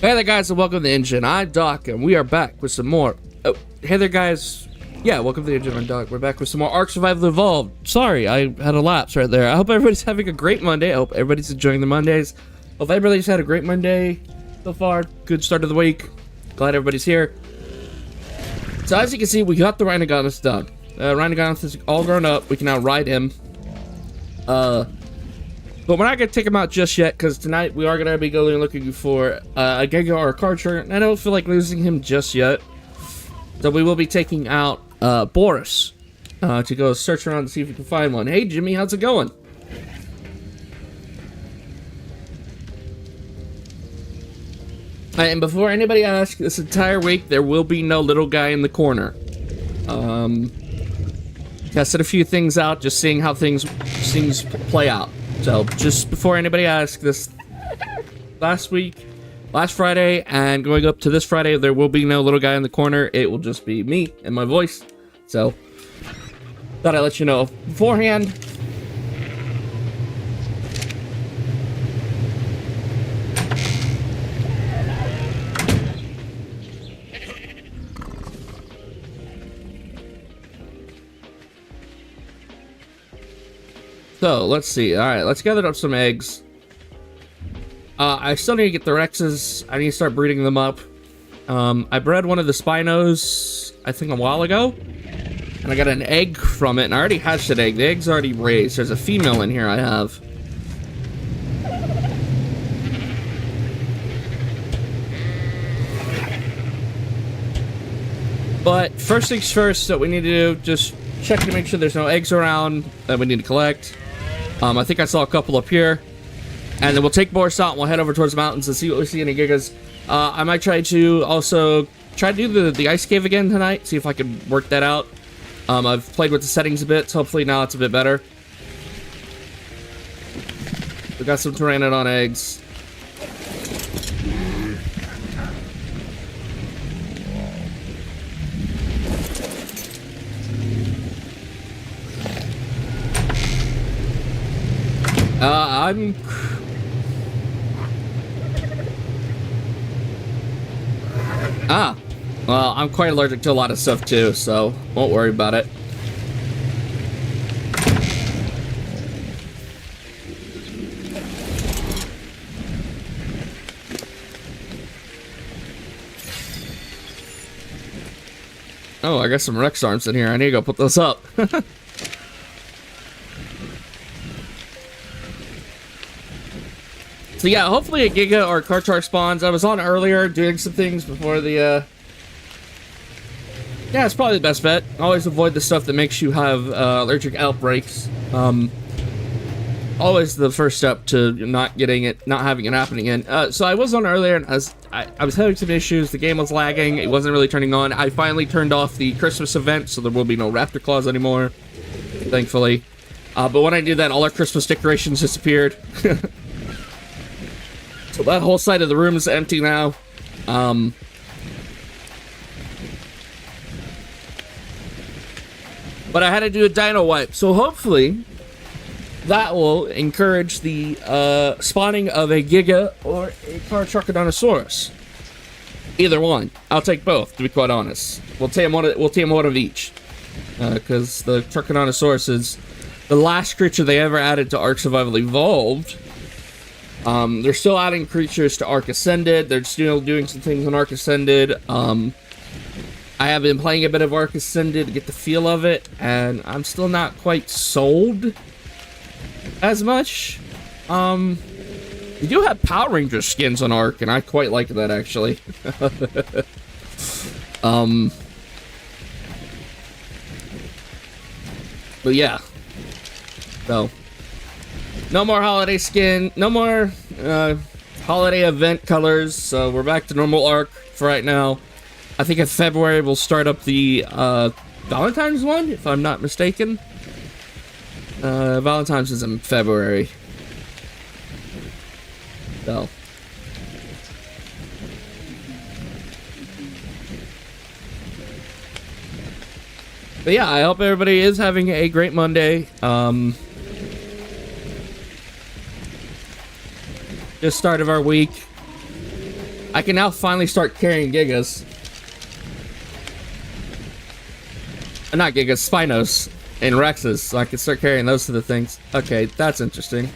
Hey there guys, and welcome to the Ingen. I'm Doc, and we are back with some more. Oh, hey there guys. Yeah, welcome to the Ingen. I'm Doc. We're back with some more Ark Survival Evolved. Sorry, I had a lapse right there. I hope everybody's having a great Monday. I hope everybody's enjoying the Mondays. Hope everybody's had a great Monday so far. Good start of the week. Glad everybody's here. So as you can see, we got the rhyniognatha done. Rhyniognatha is all grown up. We can now ride him. But we're not going to take him out just yet, because tonight we are going to be going looking for a giga or a carchar, and I don't feel like losing him just yet. So we will be taking out Boris to go search around to see if we can find one. Hey Jimmy, how's it going? And before anybody asks, this entire week there will be no little guy in the corner. Tested a few things out, just seeing how things play out. So, just before anybody asks, this last Friday, and going up to this Friday, there will be no little guy in the corner. It will just be me and my voice. So, thought I'd let you know beforehand. So, let's see. Alright, let's gather up some eggs. I still need to get the Rexes. I need to start breeding them up. I bred one of the Spinos, I think a while ago. And I got an egg from it, and I already hatched that egg. The egg's already raised. There's a female in here I have. But, first things first that we need to do, just check to make sure there's no eggs around that we need to collect. I think I saw a couple up here. And then we'll take Boris out and we'll head over towards the mountains and see what we see any gigas. I might try to also do the ice cave again tonight, see if I can work that out. I've played with the settings a bit, so hopefully now it's a bit better. We got some pteranodon eggs. Well, I'm quite allergic to a lot of stuff too, so won't worry about it. Oh, I got some Rex arms in here. I need to go put those up. So yeah, hopefully a giga or carchar spawns. I was on earlier doing some things before the, yeah, it's probably the best bet. Always avoid the stuff that makes you have allergic outbreaks. Always the first step to not having it happening again. So I was on earlier, and I was having some issues. The game was lagging. It wasn't really turning on. I finally turned off the Christmas event, so there will be no raptor claws anymore, thankfully. But when I did that, all our Christmas decorations disappeared. So that whole side of the room is empty now. But I had to do a dino wipe, so hopefully that will encourage the spawning of a giga or a carcharodontosaurus. Either one. I'll take both, to be quite honest. We'll tame one of each. Because the carcharodontosaurus is the last creature they ever added to Ark Survival Evolved. They're still adding creatures to Ark Ascended. They're still doing some things on Ark Ascended. I have been playing a bit of Ark Ascended to get the feel of it, and I'm still not quite sold as much. We do have Power Ranger skins on Ark, and I quite like that, actually. But yeah. So, no more holiday skin, no more holiday event colors, so we're back to normal Ark for right now. I think in February we'll start up the Valentine's one, if I'm not mistaken. Valentine's is in February. So. But yeah, I hope everybody is having a great Monday. Just start of our week. I can now finally start carrying gigas. Not gigas, Spinos and Rexes, so I can start carrying those to the things. Okay, that's interesting.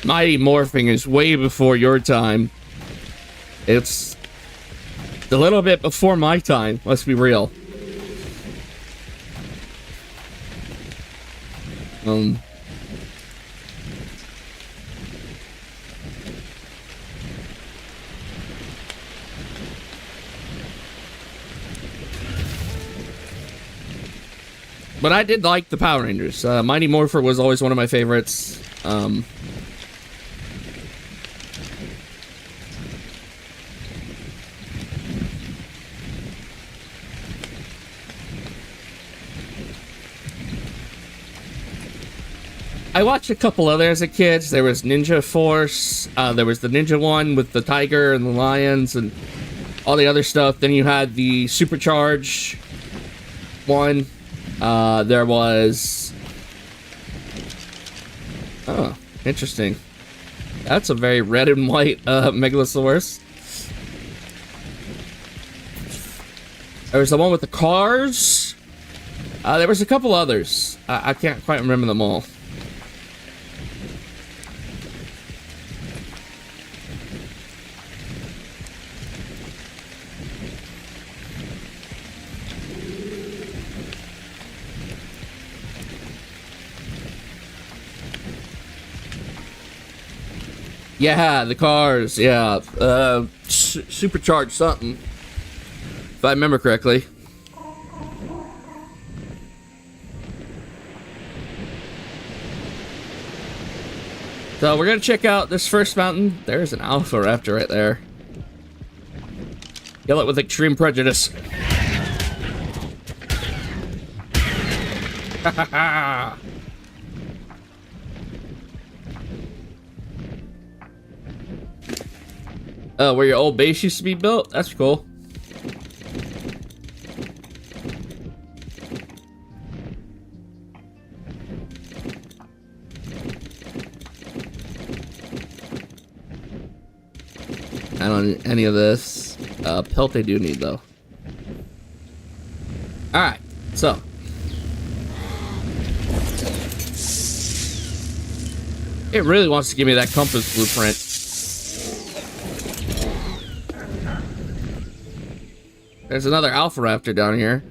Mighty Morphing is way before your time. It's a little bit before my time, let's be real. But I did like the Power Rangers. Mighty Morpher was always one of my favorites. I watched a couple others as a kid. There was Ninja Force. There was the Ninja one with the tiger and the lions and all the other stuff. Then you had the Supercharge one. There was... Oh, interesting. That's a very red and white Megalosaurus. There was the one with the cars. There was a couple others. I can't quite remember them all. Yeah, the cars, yeah. Supercharged something. If I remember correctly. So we're gonna check out this first mountain. There's an Alpha Raptor right there. Kill it with extreme prejudice. Ha ha ha! Where your old base used to be built? That's cool. I don't need any of this. Pelt I do need, though. Alright, so. It really wants to give me that compass blueprint. There's another Alpha Raptor down here.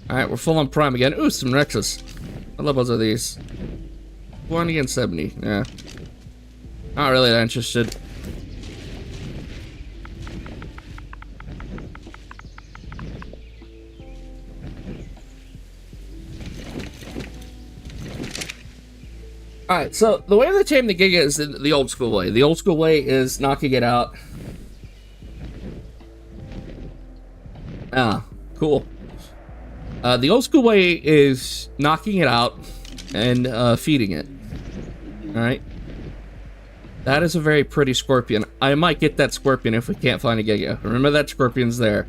Alright, we're full on Prime again. Ooh, some Rexes. What levels are these? 20 and 70. Yeah. Not really that interested. Alright, so the way they tame the Giga is the old school way. The old school way is knocking it out. Ah, cool. The old school way is knocking it out and feeding it. Alright. That is a very pretty scorpion. I might get that scorpion if we can't find a Giga. Remember that scorpion's there.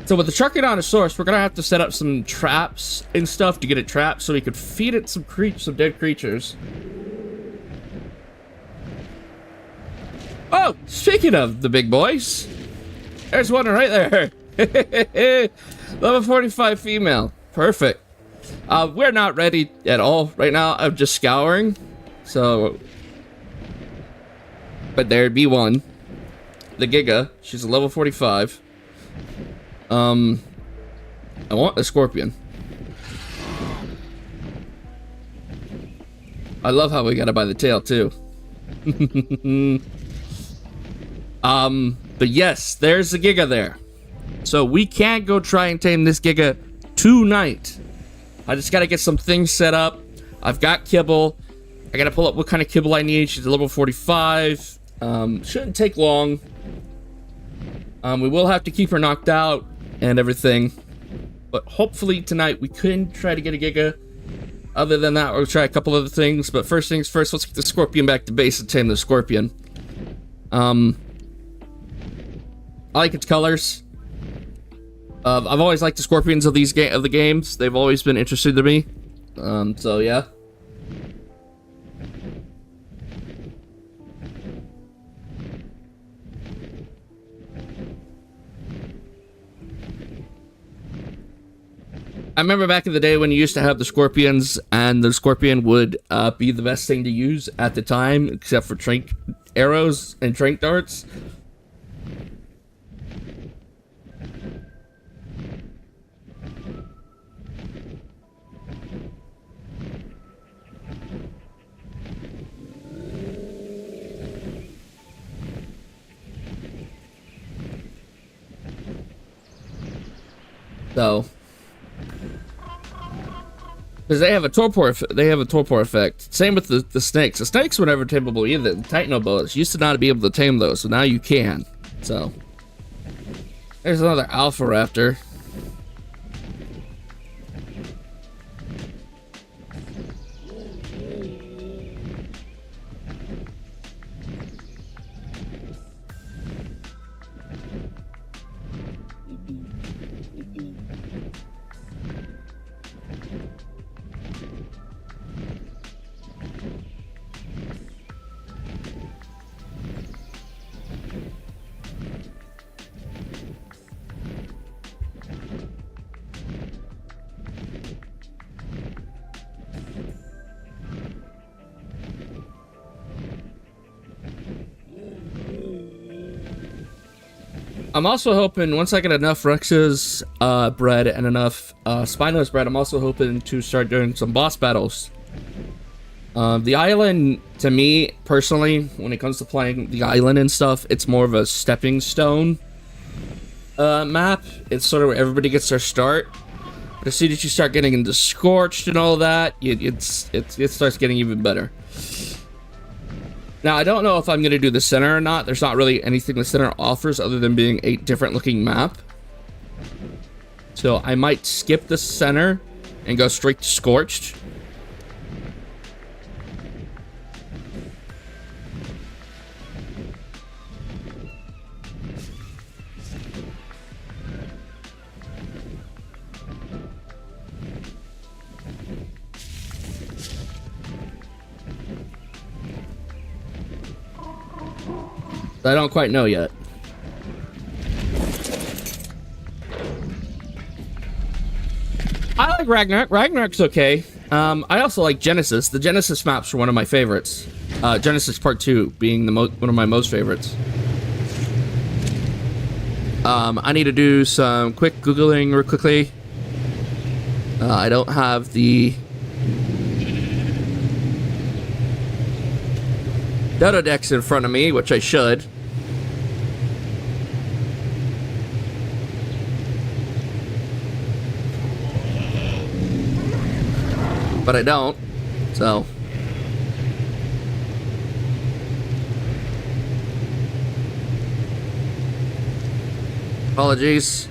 So with the Carcharodontosaurus, we're gonna have to set up some traps and stuff to get it trapped so we could feed it some dead creatures. Oh, speaking of the big boys, there's one right there. Level 45 female. Perfect. We're not ready at all right now. I'm just scouring. So, but there'd be one. The Giga. She's a level 45. I want a scorpion. I love how we got it by the tail too. But yes, there's the Giga there. So we can't go try and tame this Giga tonight. I just gotta get some things set up. I've got kibble. I gotta pull up what kind of kibble I need. She's a level 45. Shouldn't take long. We will have to keep her knocked out and everything, but hopefully tonight we can try to get a Giga. Other than that, we'll try a couple other things. But first things first, let's get the scorpion back to base and tame the scorpion. I like its colors. I've always liked the scorpions of these the games. They've always been interesting to me. So yeah. I remember back in the day when you used to have the scorpions, and the scorpion would be the best thing to use at the time, except for trank arrows and trank darts. So, because they have a torpor effect. Same with the snakes. The snakes were never tameable either. The Titanoboas used to not be able to tame those, so now you can. So, there's another alpha raptor. I'm also hoping, once I get enough Rex's bread and enough Spino's bread, I'm also hoping to start doing some boss battles. The island, to me, personally, when it comes to playing the island and stuff, it's more of a stepping stone map. It's sort of where everybody gets their start. But as soon as you start getting into Scorched and all that, it starts getting even better. Now, I don't know if I'm going to do the center or not. There's not really anything the center offers other than being a different looking map. So I might skip the center and go straight to Scorched. I don't quite know yet. I like Ragnarok. Ragnarok's okay. I also like Genesis. The Genesis maps are one of my favorites. Genesis Part 2 being one of my most favorites. I need to do some quick Googling real quickly. I don't have the Dododex in front of me, which I should. But I don't, so. Apologies.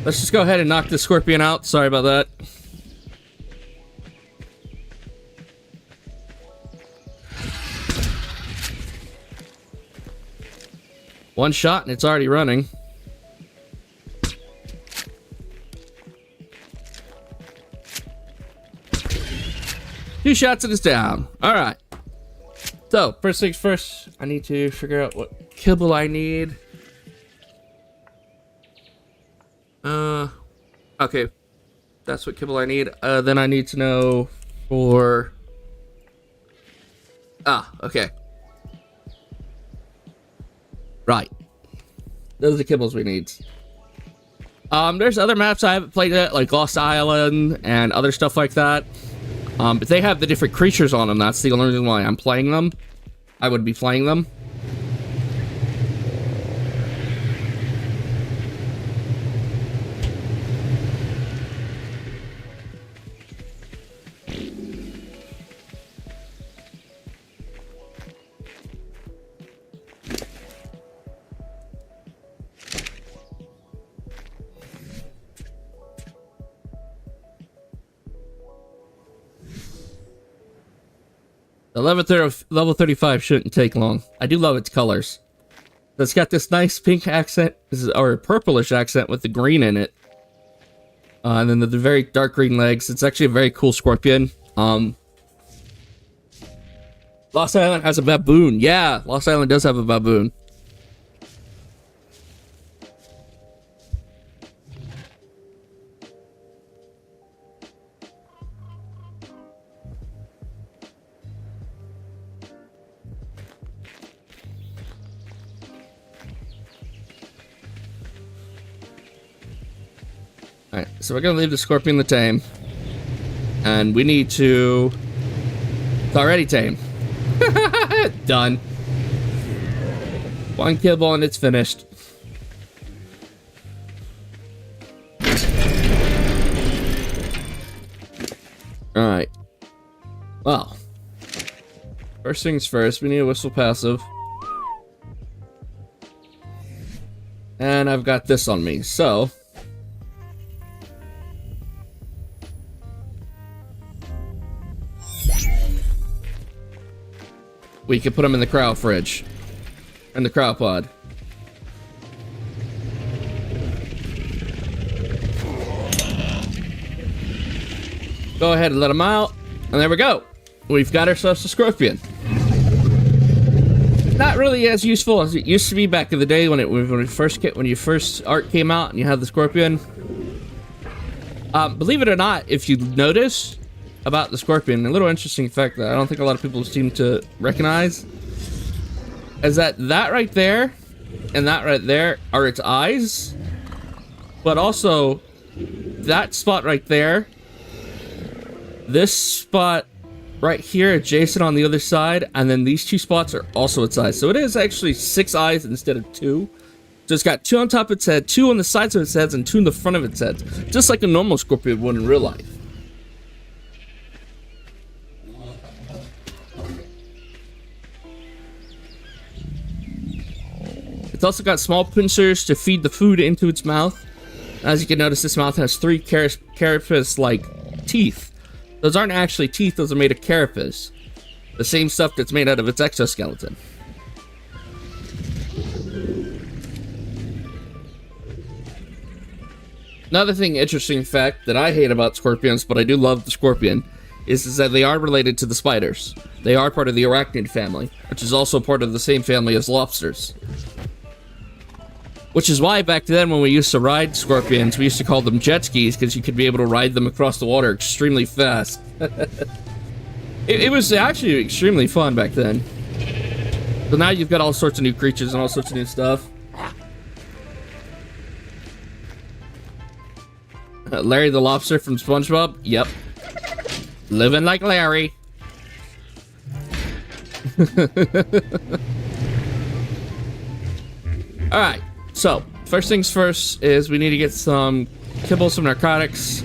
Let's just go ahead and knock the scorpion out. Sorry about that. One shot and it's already running. Two shots and it's down. Alright. So, first things first, I need to figure out what kibble I need. Okay. That's what kibble I need. Then I need to know for... okay. Right. Those are the kibbles we need. There's other maps I haven't played yet, like Lost Island and other stuff like that. But they have the different creatures on them. That's the only reason why I'm playing them. I would be playing them. The level 35 shouldn't take long. I do love its colors. It's got this nice pink accent, or purplish accent with the green in it. And then the very dark green legs. It's actually a very cool scorpion. Lost Island has a baboon. Yeah, Lost Island does have a baboon. Alright, so we're gonna leave the scorpion the tame. And we need to... It's already tame. Done. One kibble and it's finished. Alright. Well. First things first, we need a whistle passive. And I've got this on me, so... we can put them in the cryo fridge. In the cryopod. Go ahead and let them out. And there we go. We've got ourselves a scorpion. Not really as useful as it used to be back in the day when your first art came out and you had the scorpion. Believe it or not, if you notice about the scorpion, a little interesting fact that I don't think a lot of people seem to recognize is that right there and that right there are its eyes, but also that spot right there, this spot right here adjacent on the other side, and then these two spots are also its eyes. So it is actually 6 eyes instead of 2. So it's got 2 on top of its head, 2 on the sides of its head, and 2 in the front of its head, just like a normal scorpion would in real life. It's also got small pincers to feed the food into its mouth. As you can notice, this mouth has 3 carapace-like teeth. Those aren't actually teeth, those are made of carapace. The same stuff that's made out of its exoskeleton. Another interesting fact that I hate about scorpions, but I do love the scorpion, is that they are related to the spiders. They are part of the arachnid family, which is also part of the same family as lobsters. Which is why back then when we used to ride scorpions, we used to call them jet skis, because you could be able to ride them across the water extremely fast. It was actually extremely fun back then. So now you've got all sorts of new creatures and all sorts of new stuff. Larry the lobster from SpongeBob? Yep. Living like Larry. Alright. So, first things first is we need to get some kibble, some narcotics.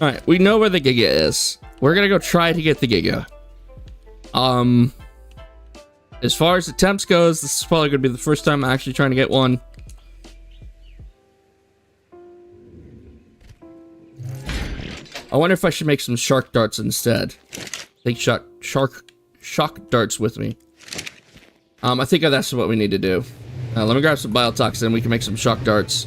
Alright, we know where the giga is. We're gonna go try to get the giga. As far as attempts goes, this is probably going to be the first time I'm actually trying to get one. I wonder if I should make some shark darts instead. Take shock darts with me. I think that's what we need to do. Let me grab some biotoxin. We can make some shock darts.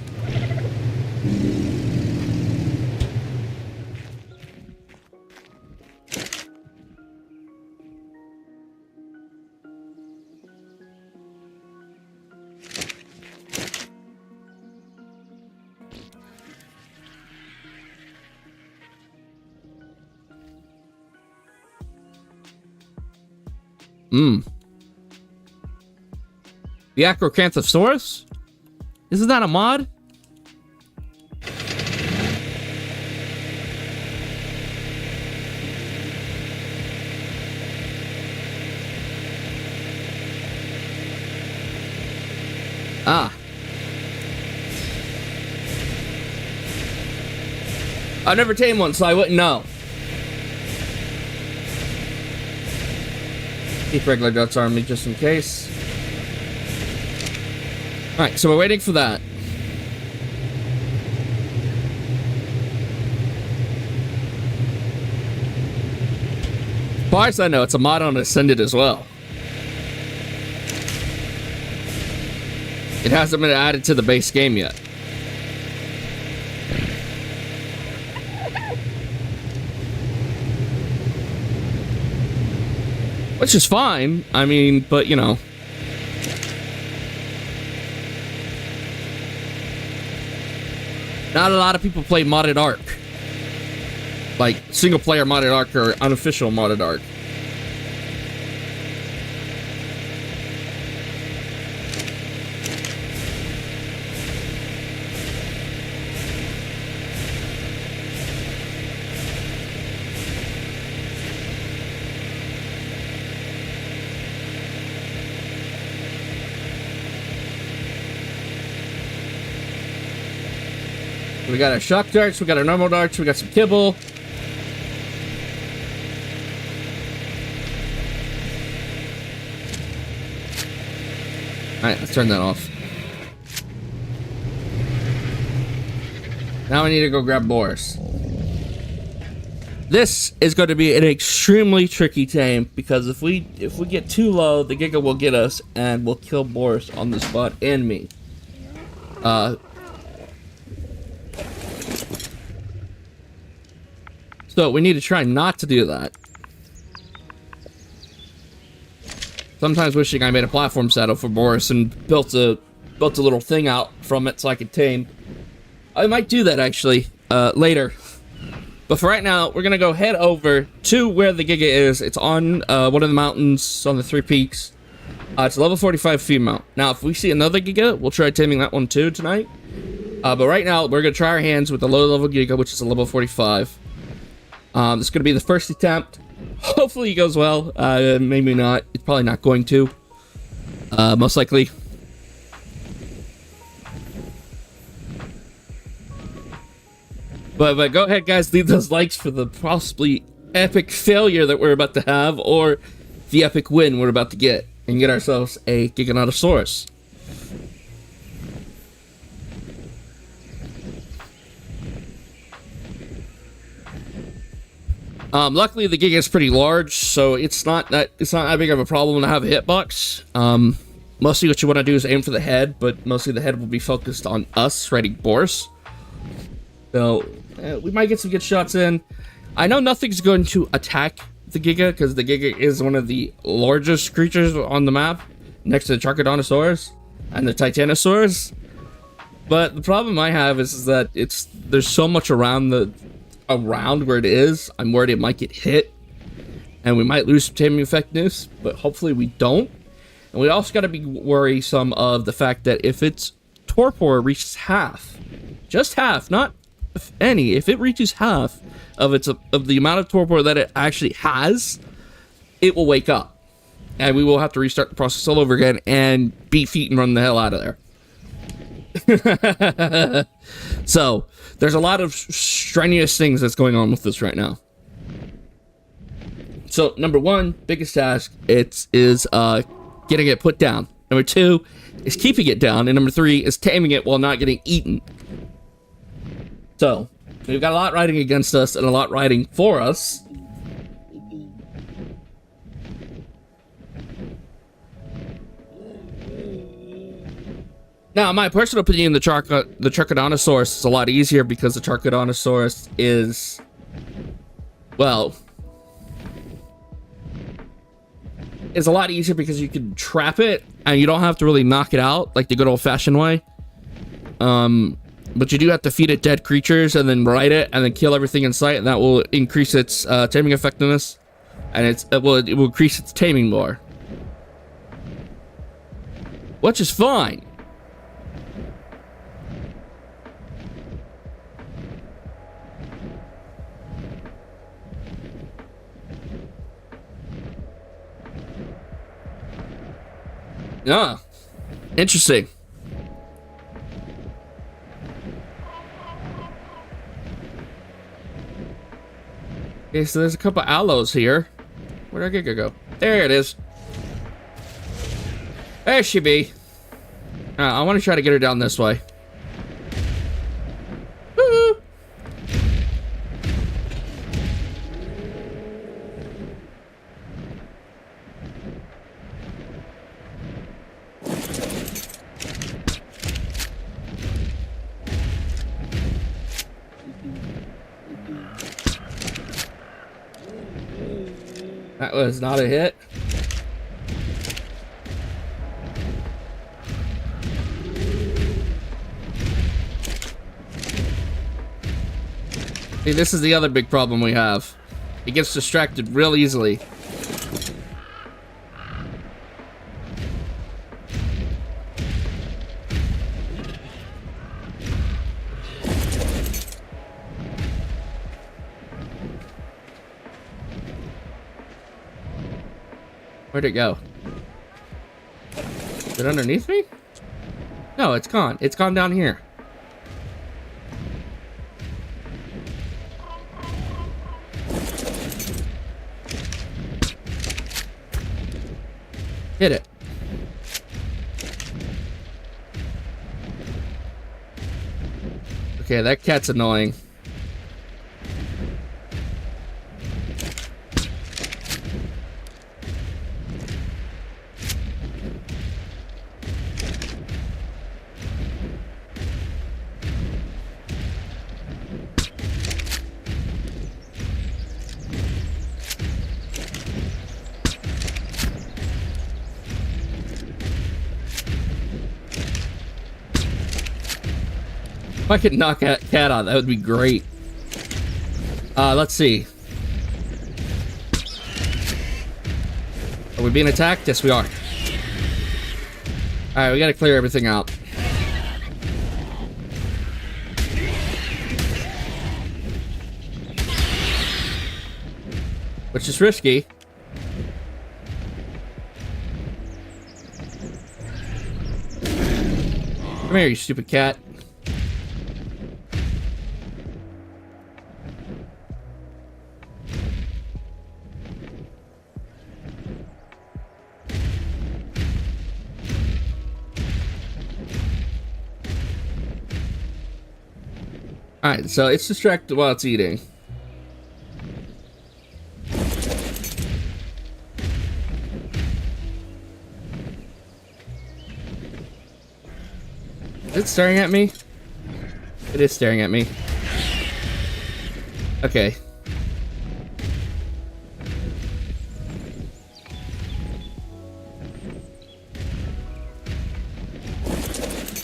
The Giganotosaurus? Isn't that a mod? Ah. I've never tamed one, so I wouldn't know. Keep regular guts on me just in case. Alright, so we're waiting for that. As far as I know, it's a mod on Ascended as well. It hasn't been added to the base game yet. Which is fine. I mean, but you know. Not a lot of people play modded Ark. Like single player modded Ark or unofficial modded Ark. We got our shock darts, we got our normal darts, we got some kibble. Alright, let's turn that off. Now I need to go grab Boris. This is going to be an extremely tricky tame because if we get too low, the Giga will get us and will kill Boris on the spot and me. So we need to try not to do that. Sometimes wishing I made a platform saddle for Boris and built a little thing out from it so I could tame. I might do that actually later. But for right now, we're gonna go head over to where the Giga is. It's on one of the mountains on the 3 peaks. It's a level 45 female. Now, if we see another Giga, we'll try taming that one too tonight. But right now, we're gonna try our hands with the low level Giga, which is a level 45. This is gonna be the first attempt. Hopefully it goes well. Maybe not. It's probably not going to. Most likely. But go ahead, guys. Leave those likes for the possibly epic failure that we're about to have, or the epic win we're about to get, and get ourselves a Giganotosaurus. Luckily the Giga is pretty large, so it's not that big of a problem to have a hitbox. Mostly what you want to do is aim for the head, but mostly the head will be focused on us fighting Boris. So we might get some good shots in. I know nothing's going to attack the Giga because the Giga is one of the largest creatures on the map, next to the carcharodontosaurus and the titanosaurus. But the problem I have is that there's so much around where it is. I'm worried it might get hit and we might lose some taming effectiveness, but hopefully we don't. And we also got to be worrisome of the fact that if its torpor reaches half, just half, not any, if it reaches half of the amount of torpor that it actually has, it will wake up and we will have to restart the process all over again and beat feet and run the hell out of there. So there's a lot of strenuous things that's going on with this right now. So number one, biggest task, is getting it put down. Number two is keeping it down, and number three is taming it while not getting eaten. So we've got a lot riding against us and a lot riding for us. Now, in my personal opinion, the carcharodontosaurus is a lot easier because the carcharodontosaurus is, well, it's a lot easier because you can trap it and you don't have to really knock it out like the good old-fashioned way. But you do have to feed it dead creatures and then ride it and then kill everything in sight, and that will increase its taming effectiveness, and it will increase its taming more, which is fine. Yeah, interesting. Okay, so there's a couple aloes here. Where'd our Giga go? There it is. There she be. I want to try to get her down this way. Woo! That was not a hit. See, this is the other big problem we have. He gets distracted real easily. Where'd it go? Is it underneath me? No, it's gone. It's gone down here. Hit it. Okay, that cat's annoying. If I could knock that cat out, that would be great. Let's see. Are we being attacked? Yes, we are. Alright, we gotta clear everything out. Which is risky. Come here, you stupid cat. Alright, so it's distracted while it's eating. Is it staring at me? It is staring at me. Okay.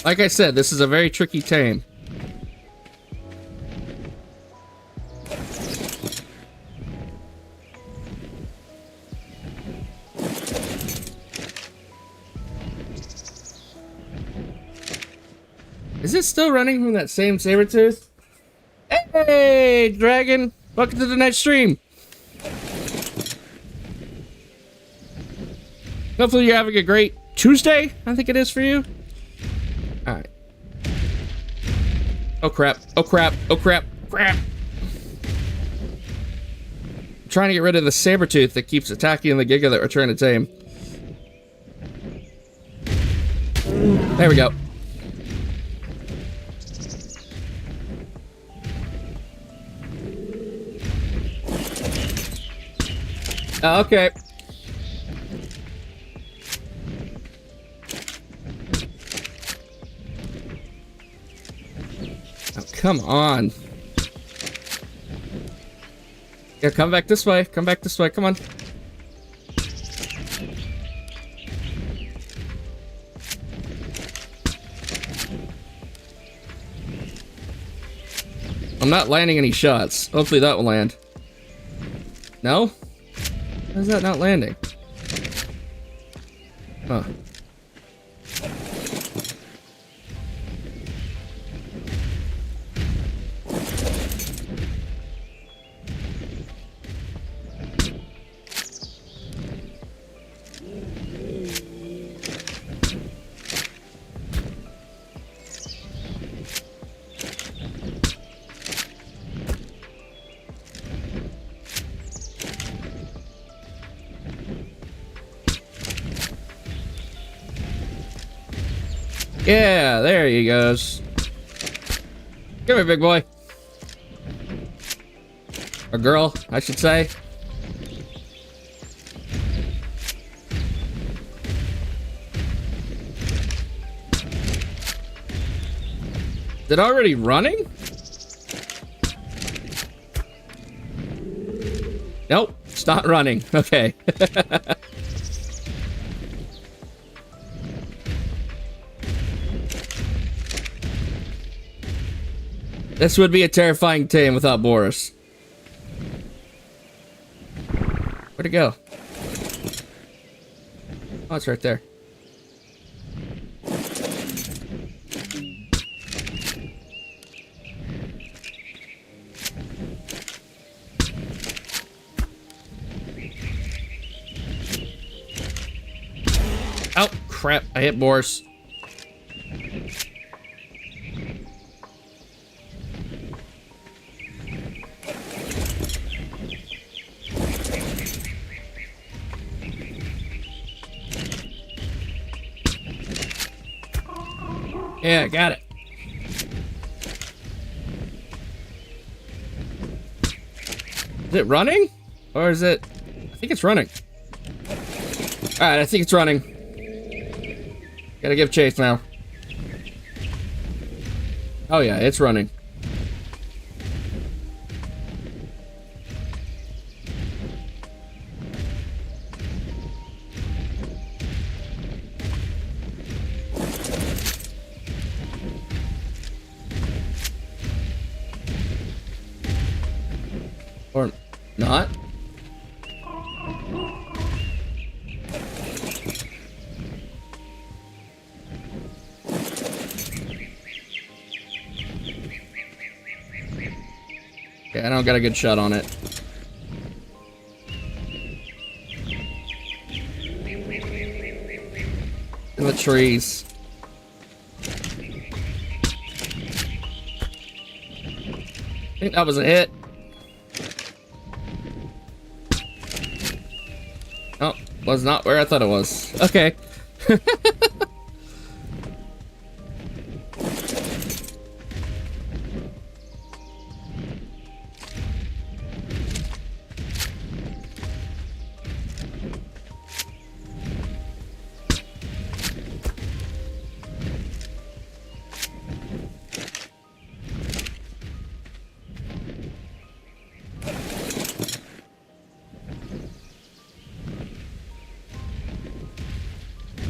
Like I said, this is a very tricky tame. Is it still running from that same saber tooth? Hey, dragon! Welcome to the next stream. Hopefully you're having a great Tuesday, I think it is for you. Alright. Oh crap, oh crap, oh crap, crap! I'm trying to get rid of the saber tooth that keeps attacking the Giga that we're trying to tame. There we go. Okay. Oh, come on. Yeah, come back this way. Come back this way. Come on. I'm not landing any shots. Hopefully that will land. No? Why is that not landing? Huh. Yeah, there he goes. Come here, big boy. Or girl, I should say. Is it already running? Nope, it's not running. Okay. This would be a terrifying tame without Boris. Where'd it go? Oh, it's right there. Oh, crap. I hit Boris. Yeah, got it. Is it running? Or is it... I think it's running. Alright, I think it's running. Gotta give chase now. Oh yeah, it's running. Or not. Okay, I don't got a good shot on it. In the trees. I think that was a hit. Oh, was not where I thought it was. Okay.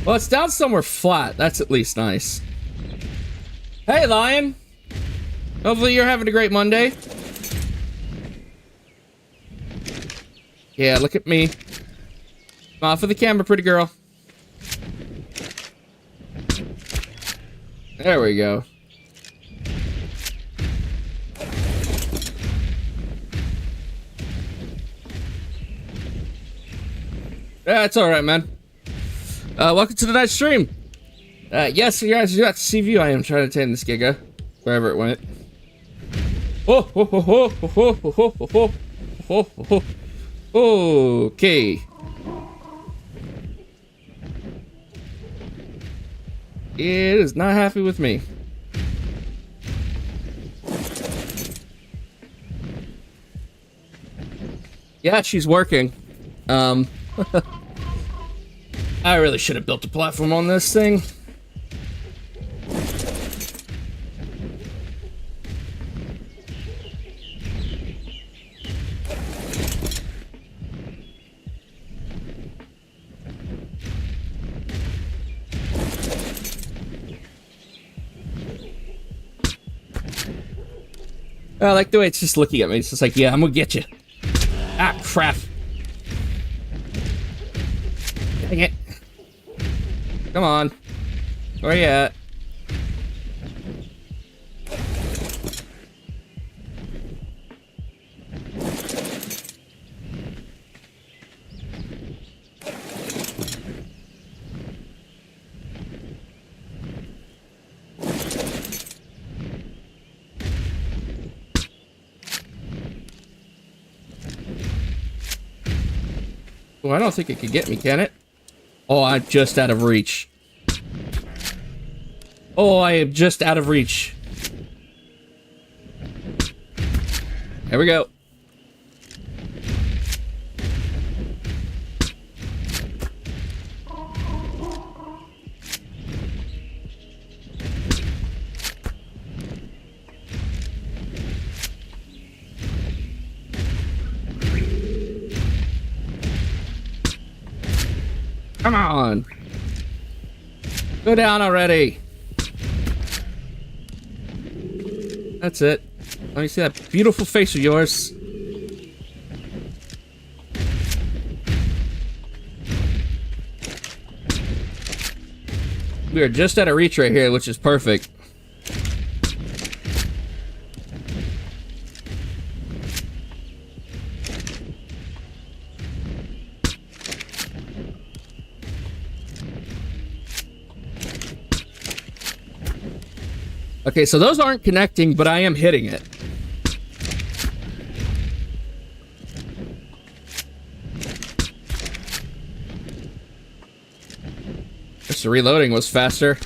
Well, it's down somewhere flat. That's at least nice. Hey, Lion. Hopefully you're having a great Monday. Yeah, look at me. Smile for the camera, pretty girl. There we go. That's alright, man. Welcome to the night stream. Yes, you guys got to see view. I am trying to tame this giga, wherever it went. Oh, oh, oh, oh, oh, oh, oh, oh, oh, oh, oh. Okay. It is not happy with me. Yeah, she's working. I really should have built a platform on this thing. I like the way it's just looking at me. It's just like, yeah, I'm gonna get you. Ah, crap. Dang it. Come on. Where you at? Oh, I don't think it could get me, can it? Oh, I'm just out of reach. Oh, I am just out of reach. There we go. Come on. Go down already. That's it. Let me see that beautiful face of yours. We are just out of reach right here, which is perfect. Okay, so those aren't connecting, but I am hitting it. Just the reloading was faster.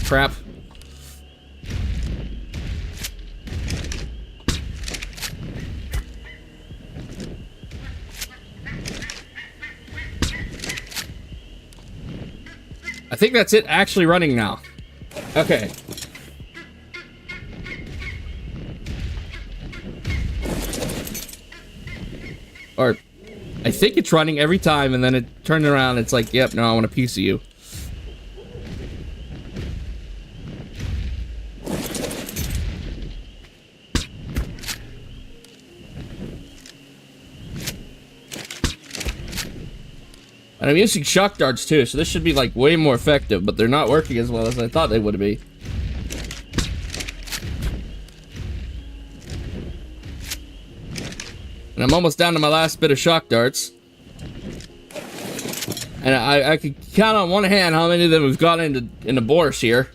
Crap. I think that's it actually running now. Okay. Or, I think it's running every time, and then it turned around, it's like, yep, no, I want a piece of you. And I'm using shock darts too, so this should be like way more effective, but they're not working as well as I thought they would be. And I'm almost down to my last bit of shock darts. And I could count on one hand how many of them we've got into Boris here.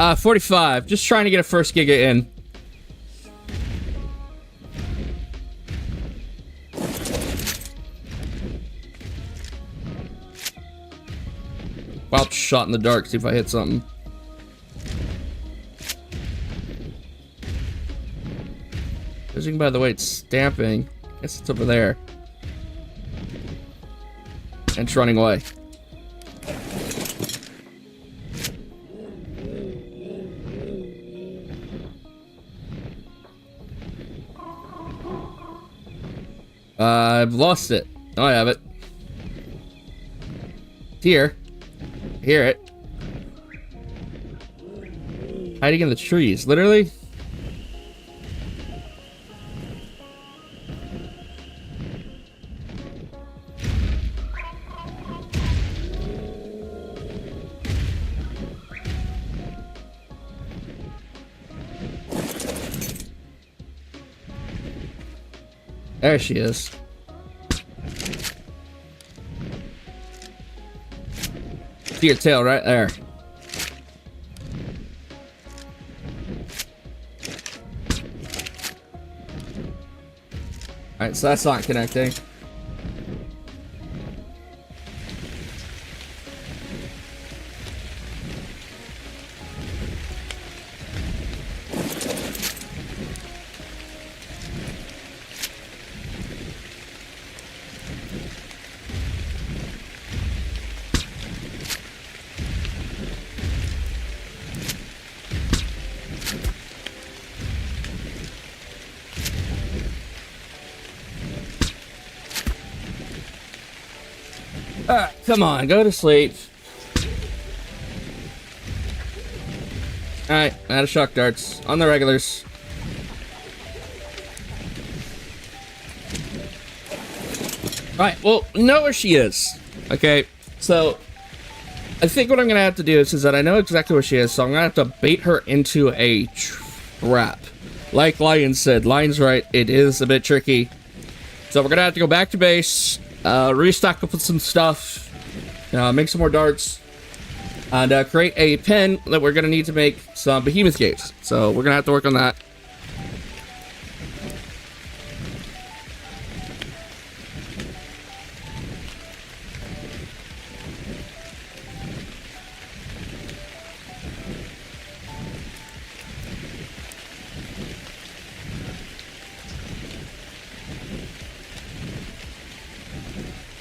Uh, 45. Just trying to get a first giga in. Wild shot in the dark, see if I hit something. Judging by the way it's stamping, I guess it's over there. And it's running away. I've lost it. Oh, I have it. It's here. I hear it. Hiding in the trees, literally. There she is. See your tail right there. Alright, so that's not connecting. Come on, go to sleep. Alright, out of shock darts. On the regulars. Alright, well, know where she is. Okay, so I think what I'm gonna have to do is that I know exactly where she is, so I'm gonna have to bait her into a trap. Like Lion said, Lion's right, it is a bit tricky. So we're gonna have to go back to base, restock up with some stuff, make some more darts, and create a pen that we're gonna need to make some behemoth gates. So we're gonna have to work on that.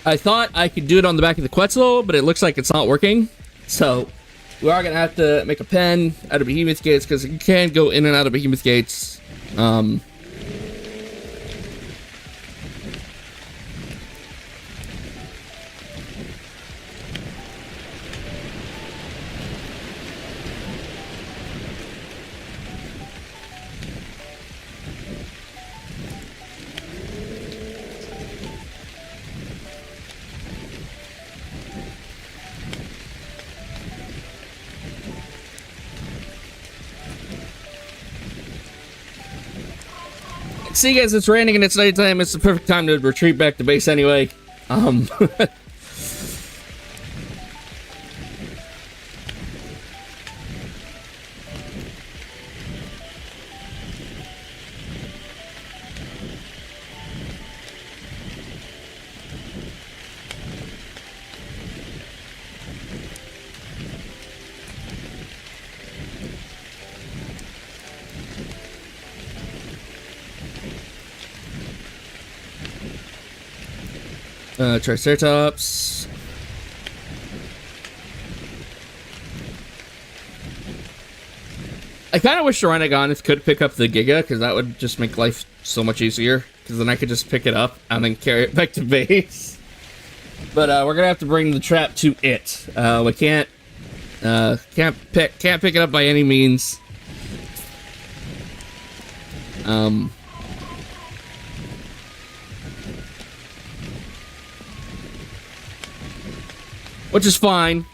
I thought I could do it on the back of the Quetzal, but it looks like it's not working. So we are going to have to make a pen out of behemoth gates, because you can go in and out of behemoth gates. See, guys, it's raining and it's nighttime. It's the perfect time to retreat back to base anyway. Triceratops. I kind of wish the rhyniognatha could pick up the giga, because that would just make life so much easier, because then I could just pick it up and then carry it back to base. But we're gonna have to bring the trap to it. We can't pick it up by any means. Which is fine.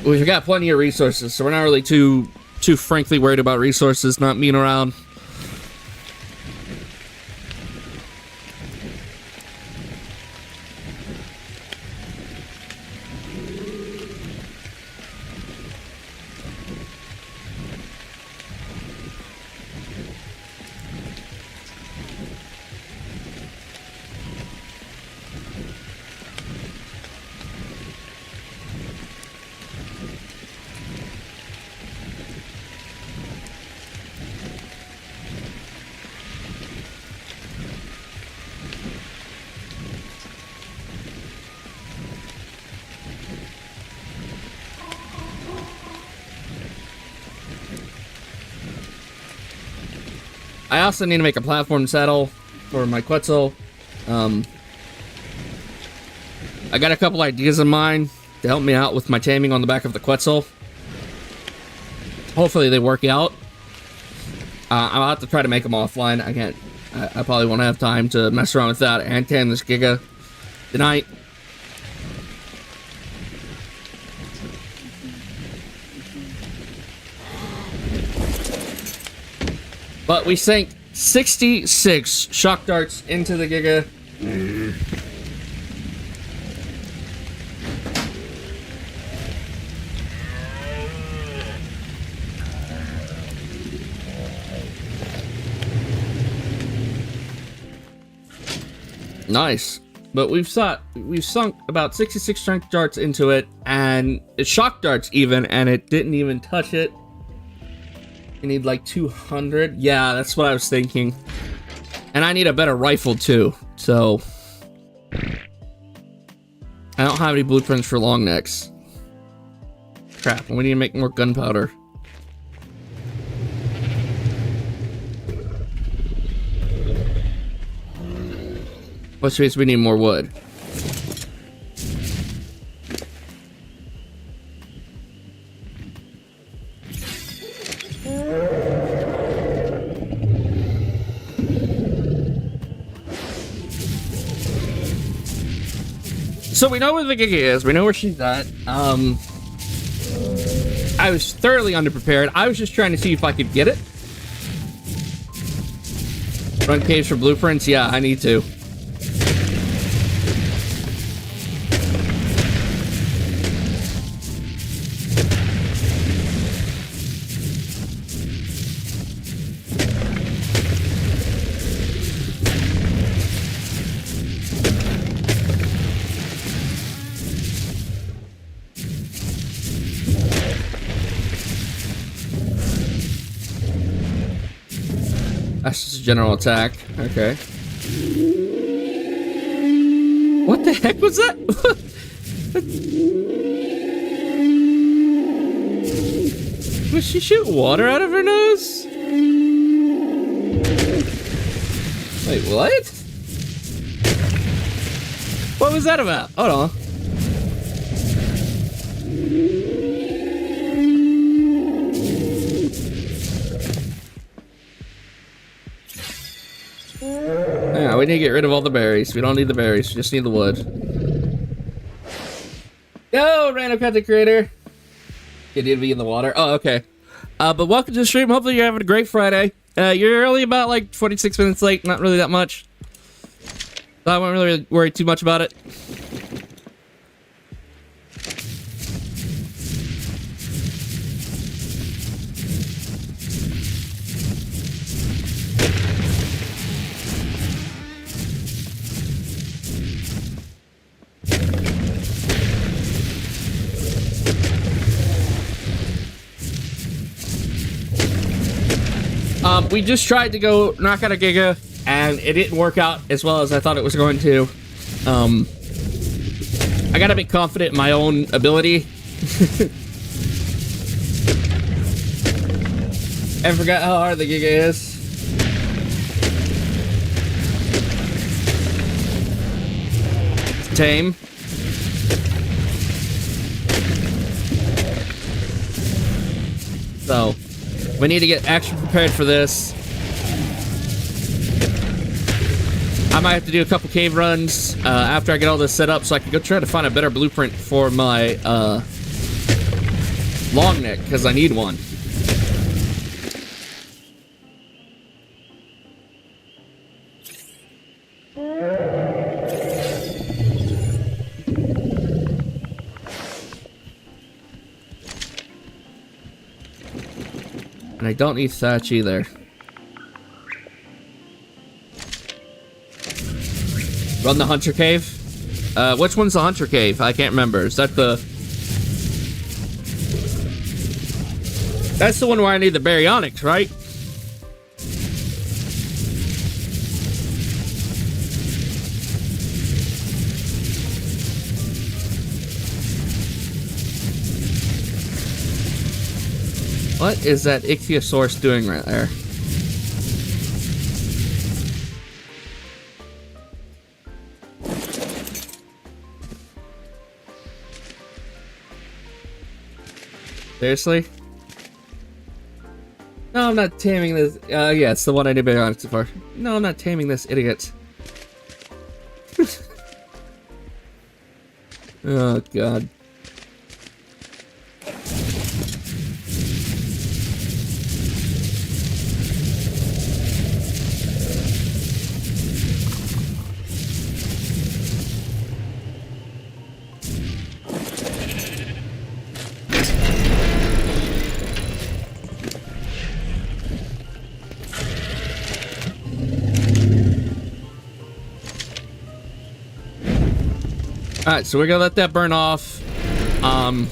We've got plenty of resources, so we're not really too frankly worried about resources not being around. I also need to make a platform saddle for my Quetzal. I got a couple ideas in mind to help me out with my taming on the back of the Quetzal. Hopefully they work out. I'll have to try to make them offline. I probably won't have time to mess around with that and tame this giga tonight. But we sank 66 shock darts into the giga. Nice. But we've sunk about 66 strength darts into it, and it's shock darts even, and it didn't even touch it. You need like 200. Yeah, that's what I was thinking. And I need a better rifle too, so I don't have any blueprints for long necks. Crap, we need to make more gunpowder. Which means we need more wood. So we know where the Giga is. We know where she's at. I was thoroughly underprepared. I was just trying to see if I could get it. Run caves for blueprints? Yeah, I need to. That's just a general attack. Okay. What the heck was that? Did she shoot water out of her nose? Wait, what? What was that about? Hold on. Yeah, we need to get rid of all the berries. We don't need the berries, we just need the wood. Yo, rhyniognatha creator. You need to be in the water. Oh, okay. But welcome to the stream. Hopefully you're having a great Friday. You're only about like 46 minutes late, not really that much. So I won't really worry too much about it. We just tried to go knock out a giga, and it didn't work out as well as I thought it was going to. I gotta be confident in my own ability. I forgot how hard the giga is. It's tame. So we need to get extra prepared for this. I might have to do a couple cave runs after I get all this set up so I can go try to find a better blueprint for my long neck, because I need one. And I don't need thatch either. Run the hunter cave? Which one's the hunter cave? I can't remember. Is that the... That's the one where I need the baryonyx, right? What is that ichthyosaurus doing right there? Seriously? No, I'm not taming this. Yeah, it's the one I need baryonyx for. No, I'm not taming this idiot. Oh, God. Alright, so we're gonna let that burn off. I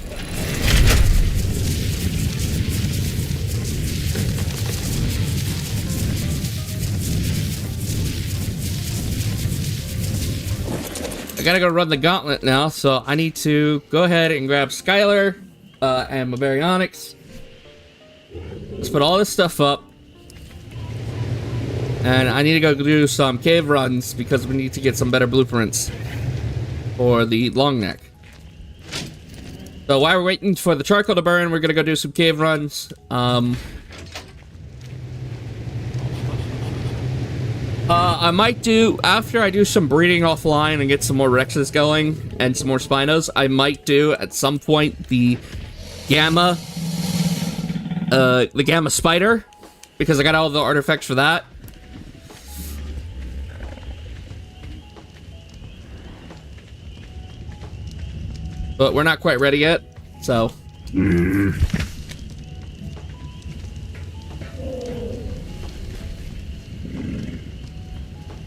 gotta go run the gauntlet now, so I need to go ahead and grab Skylar and my baryonyx. Let's put all this stuff up. And I need to go do some cave runs because we need to get some better blueprints for the long neck. So while we're waiting for the charcoal to burn, we're gonna go do some cave runs. I might do, after I do some breeding offline and get some more Rexes going and some more Spinos, I might do at some point the Gamma Spider, because I got all the artifacts for that. But we're not quite ready yet, so.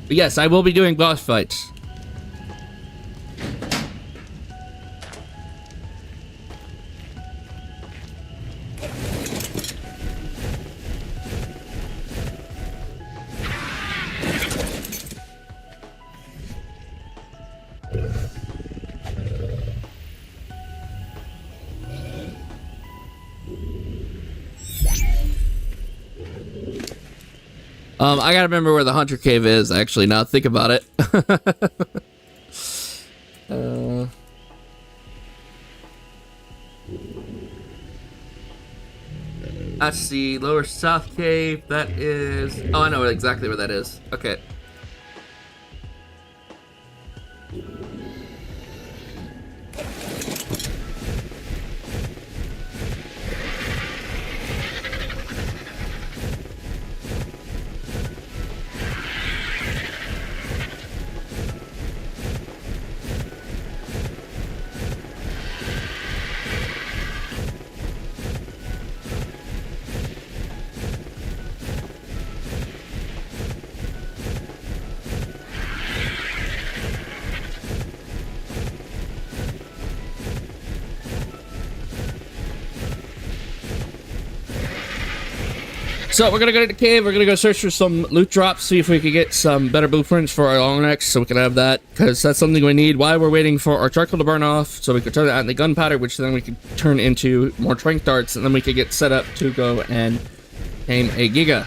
But yes, I will be doing boss fights. I gotta remember where the hunter cave is, actually, now think about it. That's the lower south cave. That is... Oh, I know exactly where that is. Okay. So we're gonna go to the cave, we're gonna go search for some loot drops, see if we can get some better blueprints for our long necks so we can have that, because that's something we need while we're waiting for our charcoal to burn off, so we can turn that into gunpowder, which then we can turn into more trank darts, and then we can get set up to go and aim a giga.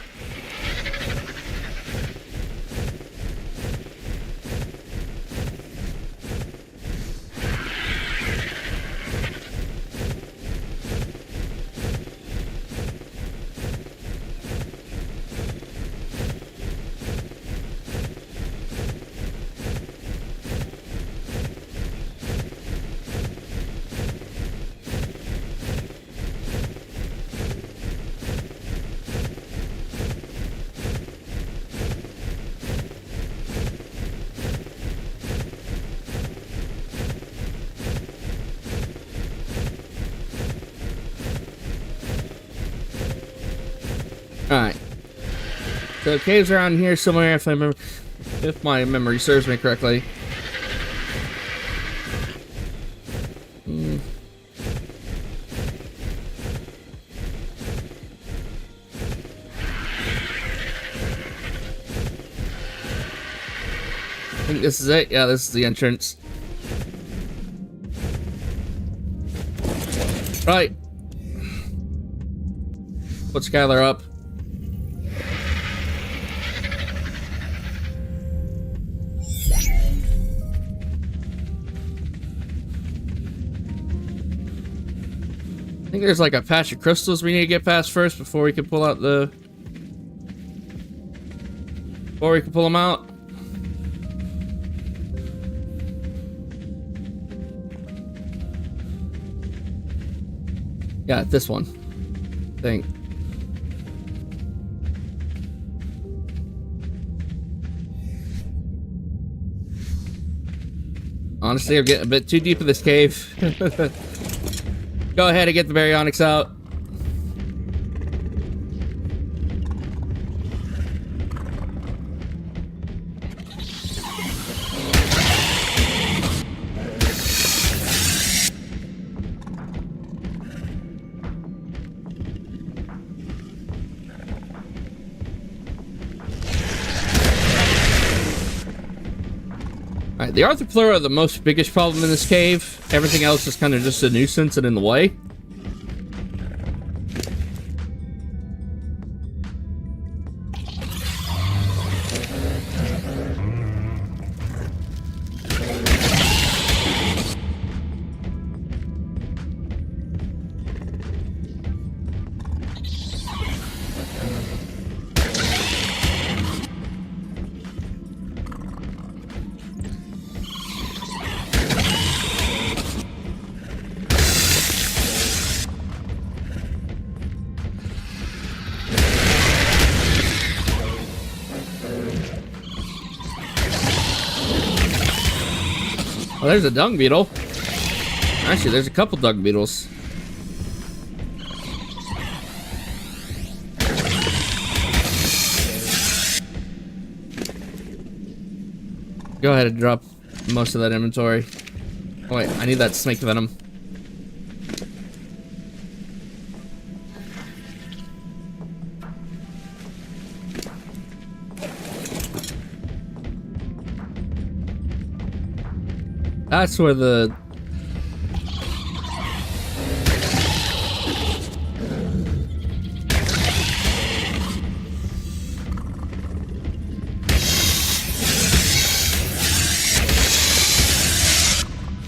Alright. So caves around here somewhere, if my memory serves me correctly. I think this is it. Yeah, this is the entrance. Right. Put Skylar up. I think there's like a patch of crystals we need to get past first before we can pull out the... Before we can pull them out. Yeah, this one. I think. Honestly, I'm getting a bit too deep in this cave. Go ahead and get the baryonyx out. Alright, the arthropleura are the most biggest problem in this cave. Everything else is kind of just a nuisance and in the way. Oh, there's a dung beetle. Actually, there's a couple dung beetles. Go ahead and drop most of that inventory. Oh wait, I need that snake venom. That's where the...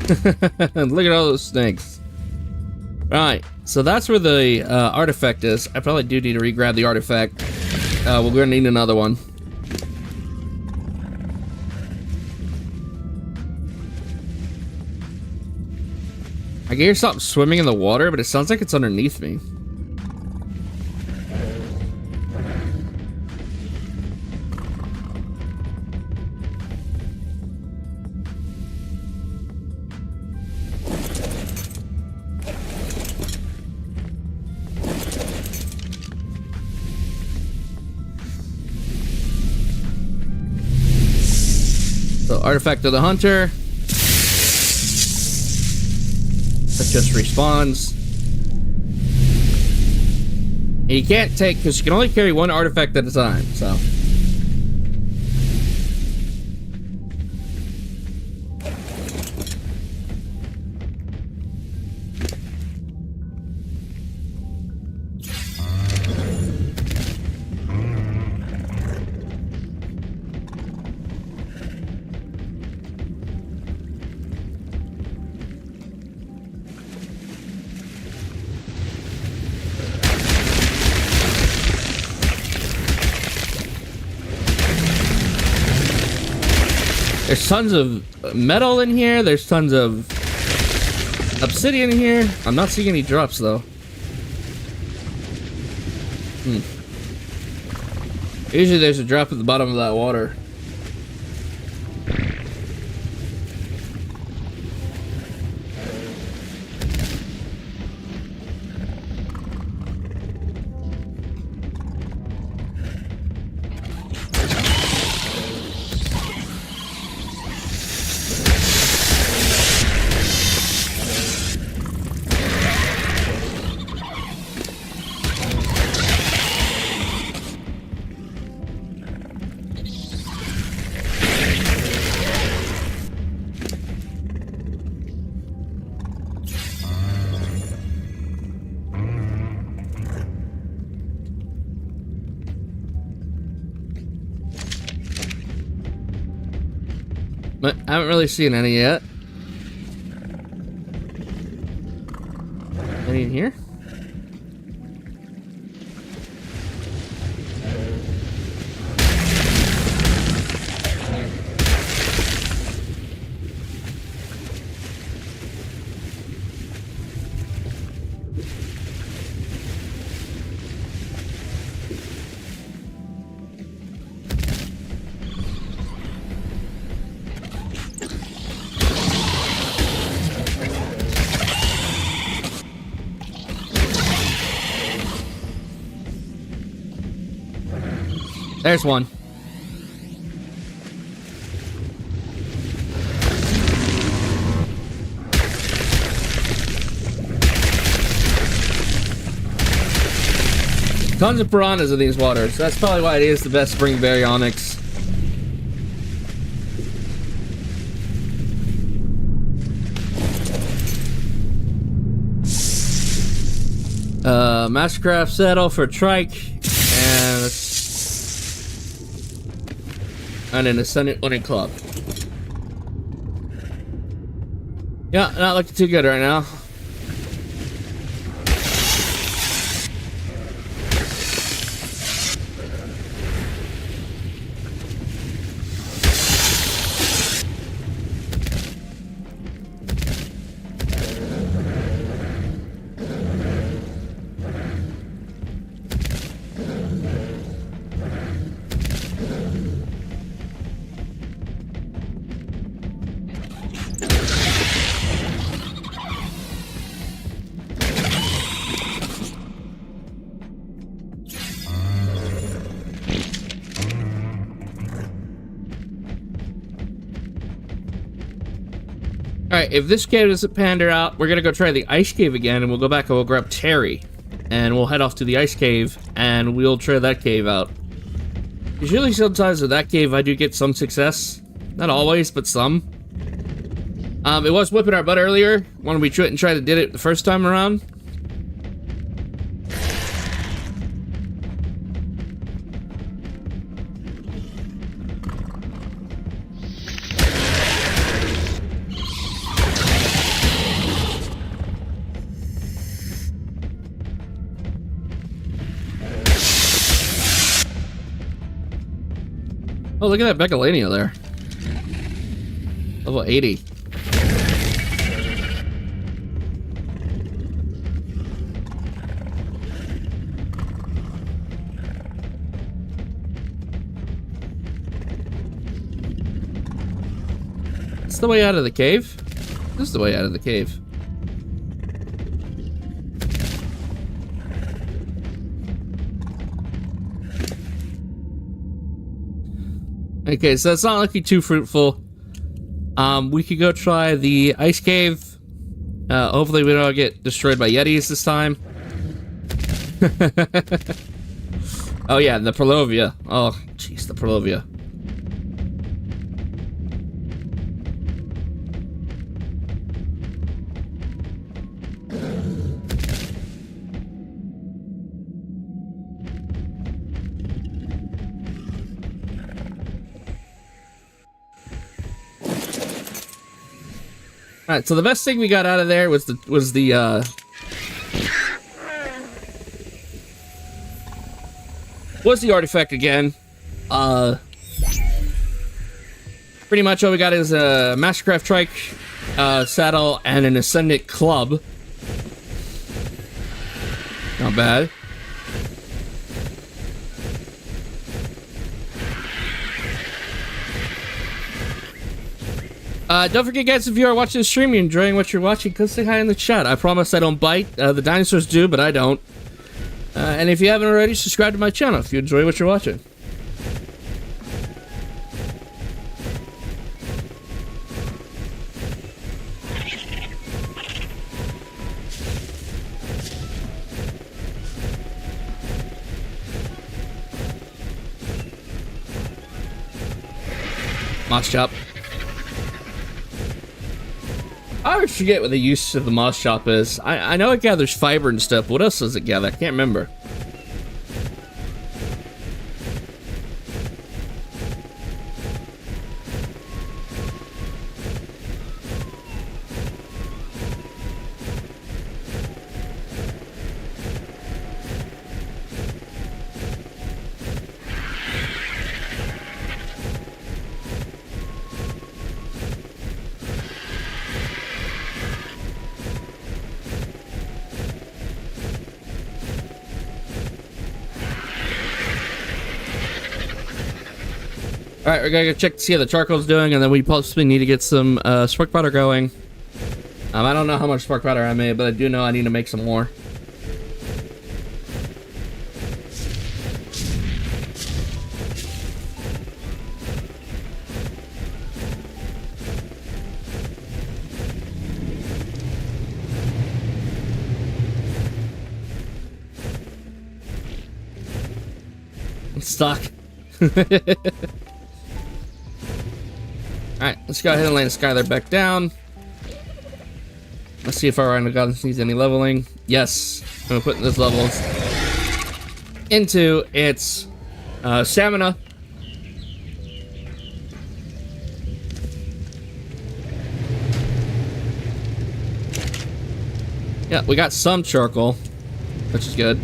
Look at all those snakes. Right, so that's where the artifact is. I probably do need to re-grab the artifact. We're gonna need another one. I can hear something swimming in the water, but it sounds like it's underneath me. So, artifact of the hunter. That just respawns. And you can't take, because you can only carry one artifact at a time, so. There's tons of metal in here. There's tons of obsidian in here. I'm not seeing any drops, though. Usually there's a drop at the bottom of that water. But I haven't really seen any yet. Any in here? There's one. Tons of piranhas in these waters. That's probably why it is the best spring baryonyx. Mastercraft saddle for trike and an ascendant winning club. Yeah, not looking too good right now. Alright, if this cave doesn't pander out, we're gonna go try the ice cave again, and we'll go back and we'll grab Terry. And we'll head off to the ice cave, and we'll try that cave out. Usually sometimes with that cave I do get some success. Not always, but some. It was whipping our butt earlier, when we tried to did it the first time around. Oh, look at that Beckalania there. Level 80. It's the way out of the cave? This is the way out of the cave. Okay, so that's not looking too fruitful. We could go try the ice cave. Hopefully we don't get destroyed by yetis this time. Oh yeah, the Prolovia. Oh, jeez, the Prolovia. Alright, so the best thing we got out of there was the artifact again. Pretty much all we got is a Mastercraft trike, saddle, and an Ascendant club. Not bad. Don't forget, guys, if you are watching the stream, you're enjoying what you're watching, come say hi in the chat. I promise I don't bite. The dinosaurs do, but I don't. And if you haven't already, subscribe to my channel if you enjoy what you're watching. Moss chop. I always forget what the use of the moss chop is. I know it gathers fiber and stuff. What else does it gather? I can't remember. Alright, we're gonna go check to see how the charcoal's doing, and then we possibly need to get some spark powder going. I don't know how much spark powder I made, but I do know I need to make some more. I'm stuck. Alright, let's go ahead and land Skylar back down. Let's see if our rhyniognatha needs any leveling. Yes, I'm gonna put those levels into its stamina. Yeah, we got some charcoal, which is good.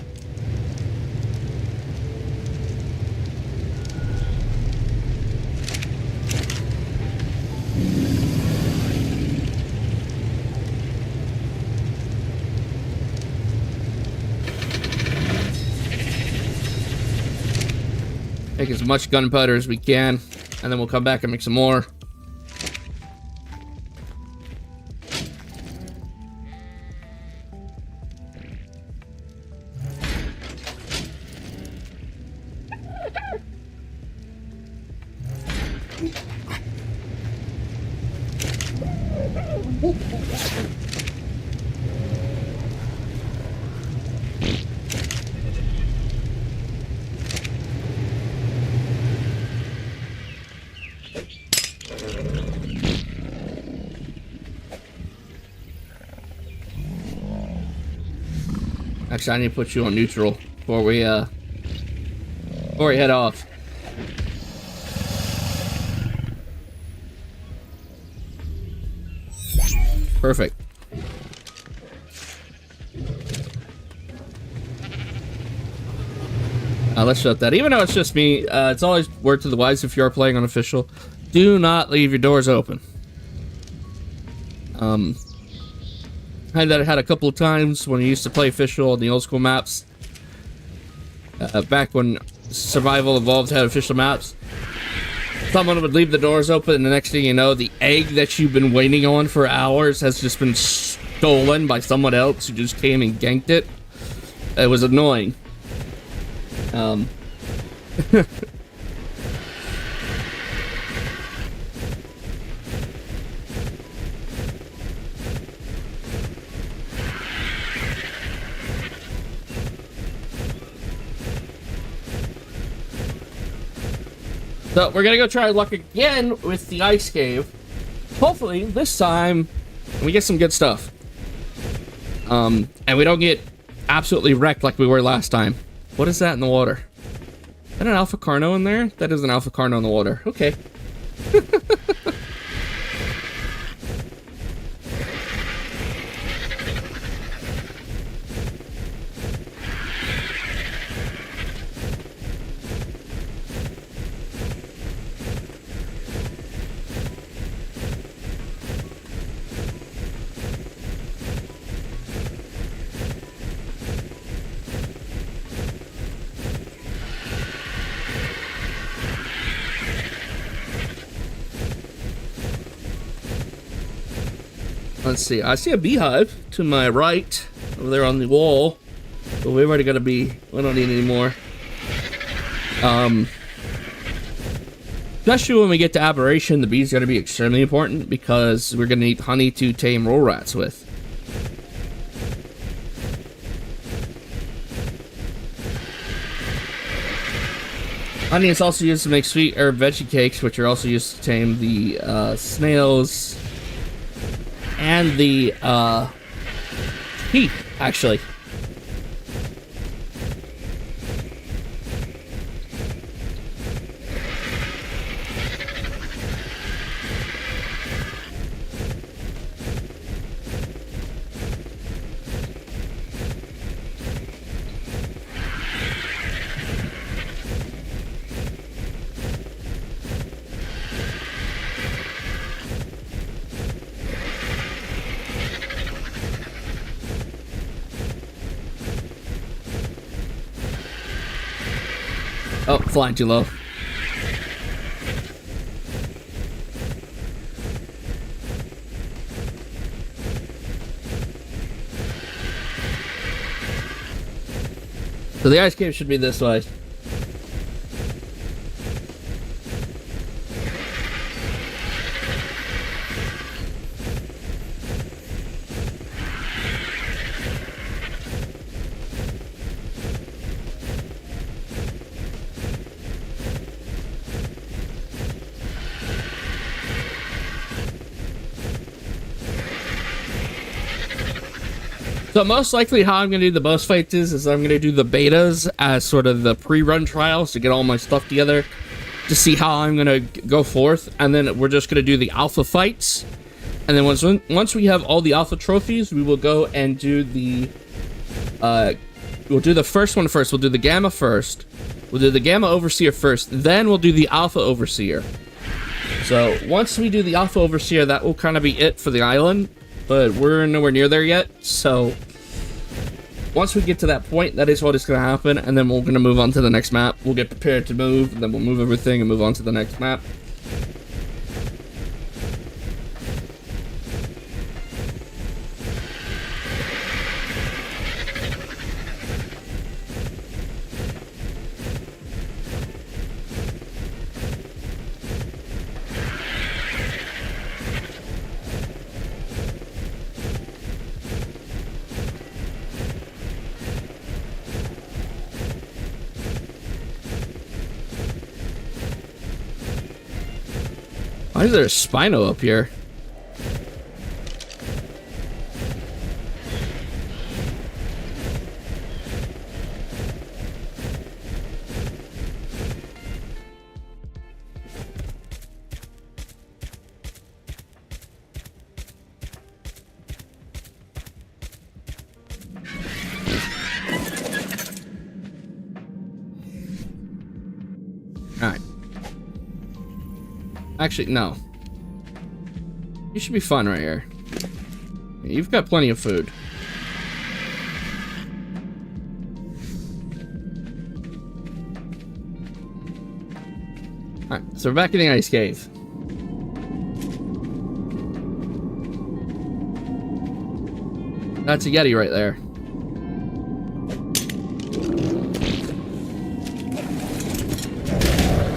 Make as much gunpowder as we can, and then we'll come back and make some more. Actually, I need to put you on neutral before we head off. Perfect. Let's shut that. Even though it's just me, it's always word to the wise if you are playing on official. Do not leave your doors open. I had a couple of times when I used to play official on the old school maps. Back when survival evolved had official maps. Someone would leave the doors open, and the next thing you know, the egg that you've been waiting on for hours has just been stolen by someone else who just came and ganked it. It was annoying. So we're gonna go try luck again with the ice cave. Hopefully this time we get some good stuff. And we don't get absolutely wrecked like we were last time. What is that in the water? Is that an alpha carno in there? That is an alpha carno in the water. Okay. Let's see. I see a beehive to my right over there on the wall, but we've already got a bee. We don't need any more. Especially when we get to aberration, the bee's going to be extremely important because we're going to need honey to tame roll rats with. Honey is also used to make sweet herb veggie cakes, which are also used to tame the snails and the heat, actually. Oh, flying too low. So the ice cave should be this way. So most likely how I'm going to do the boss fights is I'm going to do the betas as sort of the pre-run trials to get all my stuff together to see how I'm going to go forth, and then we're just going to do the alpha fights, and then once we have all the alpha trophies, we will go and do the we'll do the first one first. We'll do the gamma first. We'll do the gamma overseer first, then we'll do the alpha overseer. So once we do the alpha overseer, that will kind of be it for the island. But we're nowhere near there yet, so once we get to that point, that is what is going to happen, and then we're going to move on to the next map. We'll get prepared to move, and then we'll move everything and move on to the next map. Why is there a Spino up here? Actually, no. You should be fine right here. You've got plenty of food. Alright, so we're back in the ice cave. That's a Yeti right there.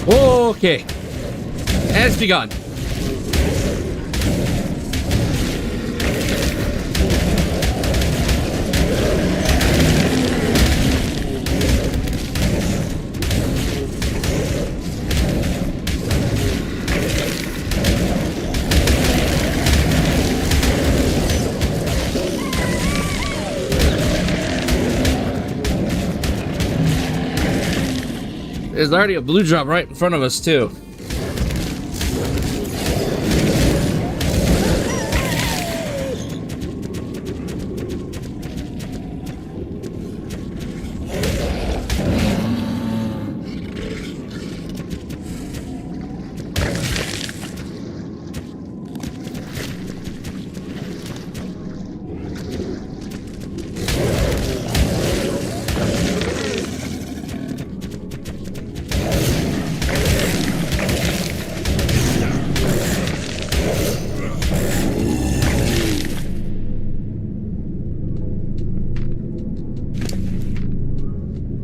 Okay. And it's begun. There's already a blue drop right in front of us, too.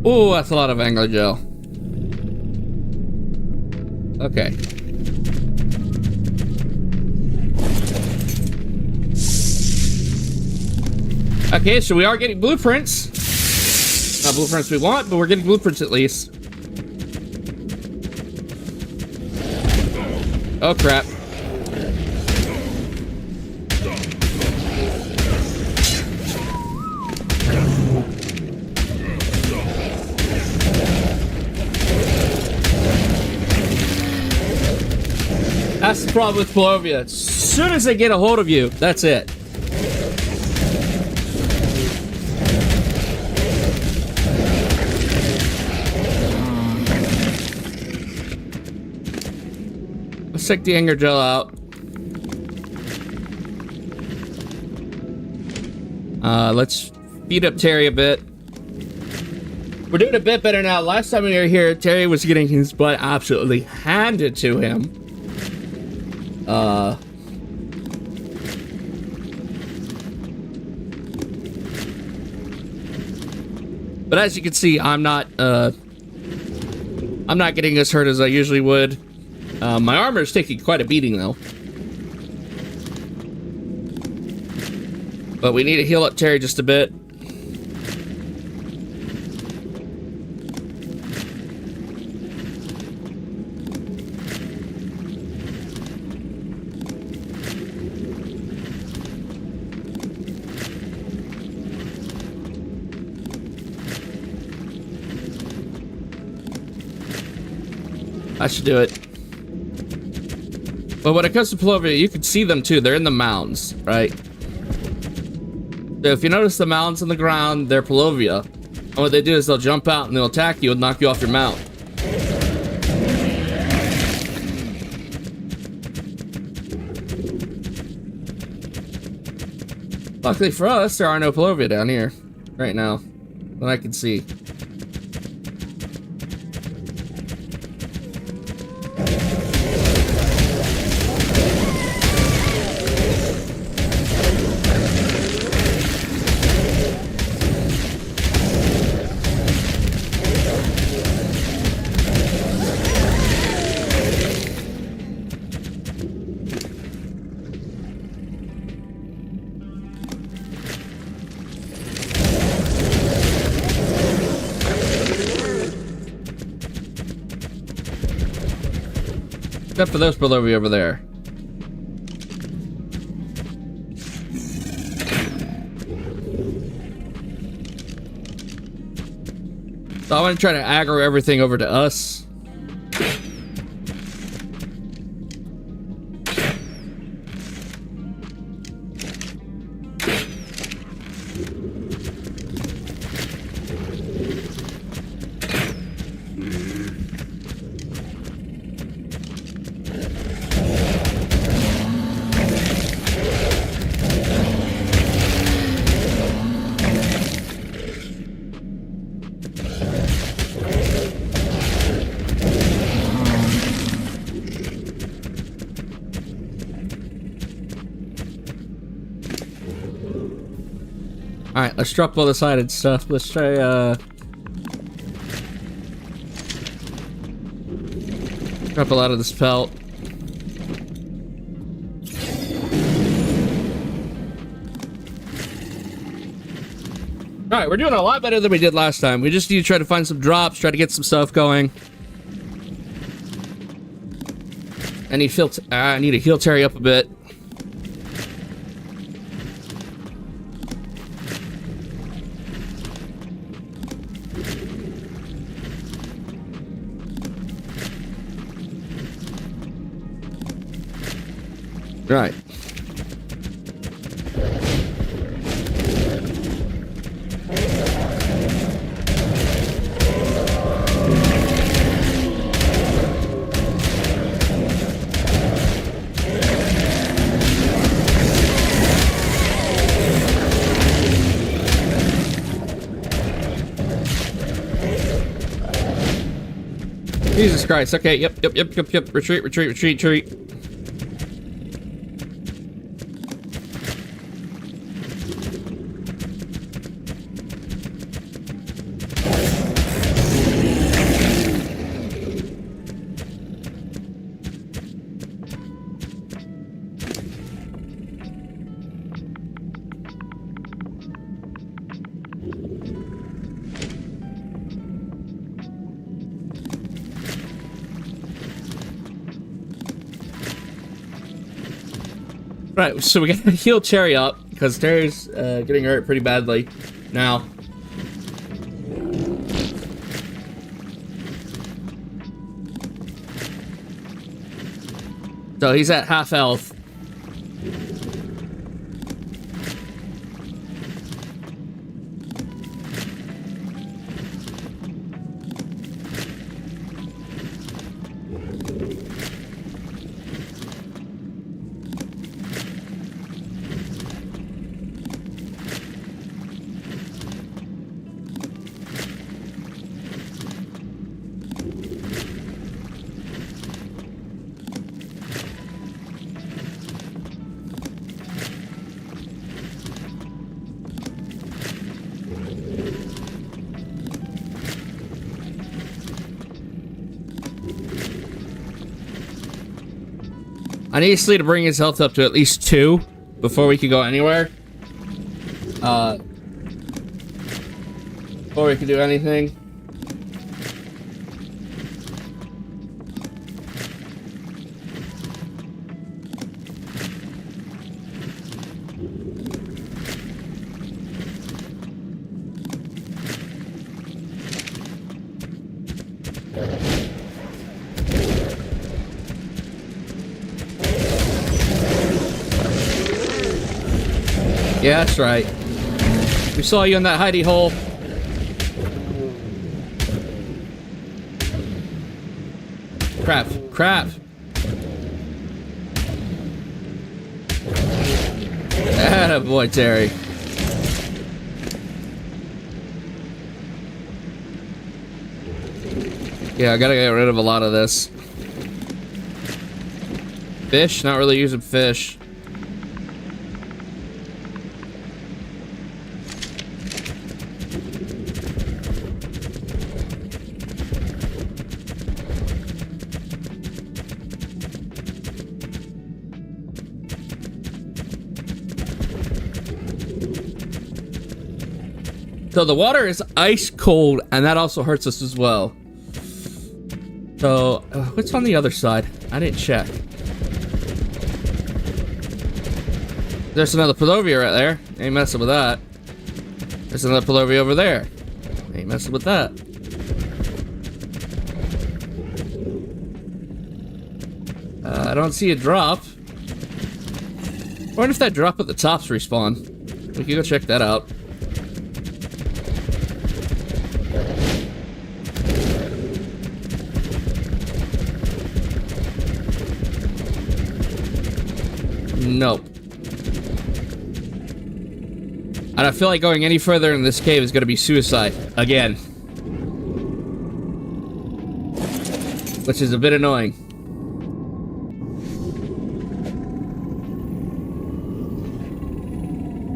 Ooh, that's a lot of angler gel. Okay. Okay, so we are getting blueprints. Not blueprints we want, but we're getting blueprints at least. Oh, crap. That's the problem with Polovia. As soon as they get a hold of you, that's it. Let's take the anger gel out. Let's beat up Terry a bit. We're doing a bit better now. Last time we were here, Terry was getting his butt absolutely handed to him. But as you can see, I'm not getting as hurt as I usually would. My armor is taking quite a beating though. But we need to heal up Terry just a bit. I should do it. But when it comes to Polovia, you can see them too. They're in the mounds, right? So if you notice the mounds on the ground, they're Polovia. And what they do is they'll jump out and they'll attack you and knock you off your mount. Luckily for us, there are no Polovia down here right now that I can see. Except for those Polovia over there. So I'm gonna try to aggro everything over to us. Alright, let's drop all the sided stuff. Let's try, drop a lot of this pelt. Alright, we're doing a lot better than we did last time. We just need to try to find some drops, try to get some stuff going. I need to heal Terry up a bit. Right. Jesus Christ. Okay, yep. Retreat. Right, so we gotta heal Terry up, because Terry's getting hurt pretty badly now. So he's at half health. I need Slee to bring his health up to at least 2 before we can go anywhere. Before we can do anything. Yeah, that's right. We saw you in that hidey hole. Crap. Attaboy, Terry. Yeah, I gotta get rid of a lot of this. Fish? Not really using fish. So the water is ice cold, and that also hurts us as well. So, what's on the other side? I didn't check. There's another Palovia right there. Ain't messing with that. There's another Palovia over there. Ain't messing with that. I don't see a drop. I wonder if that drop at the top's respawn. We can go check that out. Nope. And I feel like going any further in this cave is going to be suicide. Again. Which is a bit annoying.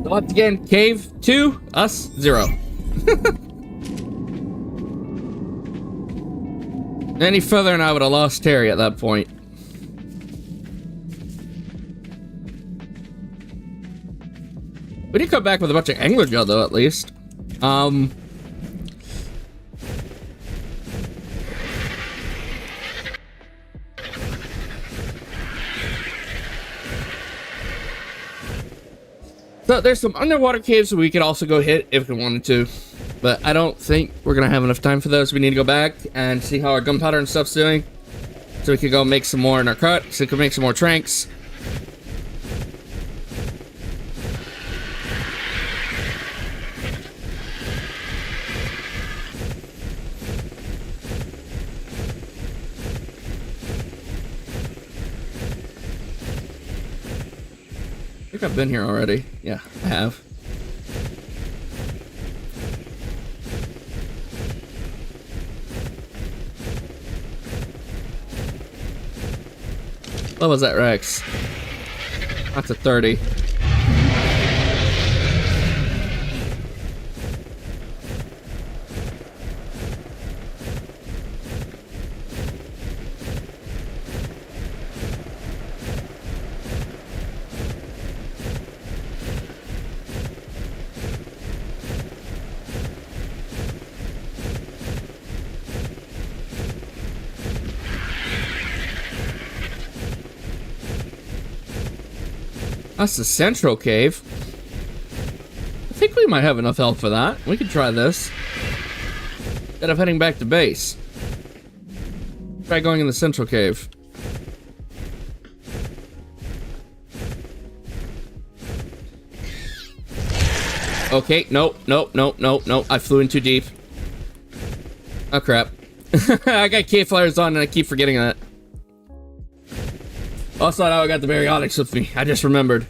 Once again, cave 2, us 0. Any further and I would have lost Terry at that point. We did come back with a bunch of angler gel though, at least. So there's some underwater caves that we could also go hit if we wanted to, but I don't think we're gonna have enough time for those. We need to go back and see how our gunpowder and stuff's doing, so we could go make some more in our cut, so we can make some more tranks. I think I've been here already. Yeah, I have. What was that, Rex? That's a 30. That's the central cave. I think we might have enough health for that. We could try this. Instead of heading back to base. Try going in the central cave. Okay, nope. I flew in too deep. Oh crap. I got cave flyers on and I keep forgetting that. Also, now I got the baryonyx with me. I just remembered.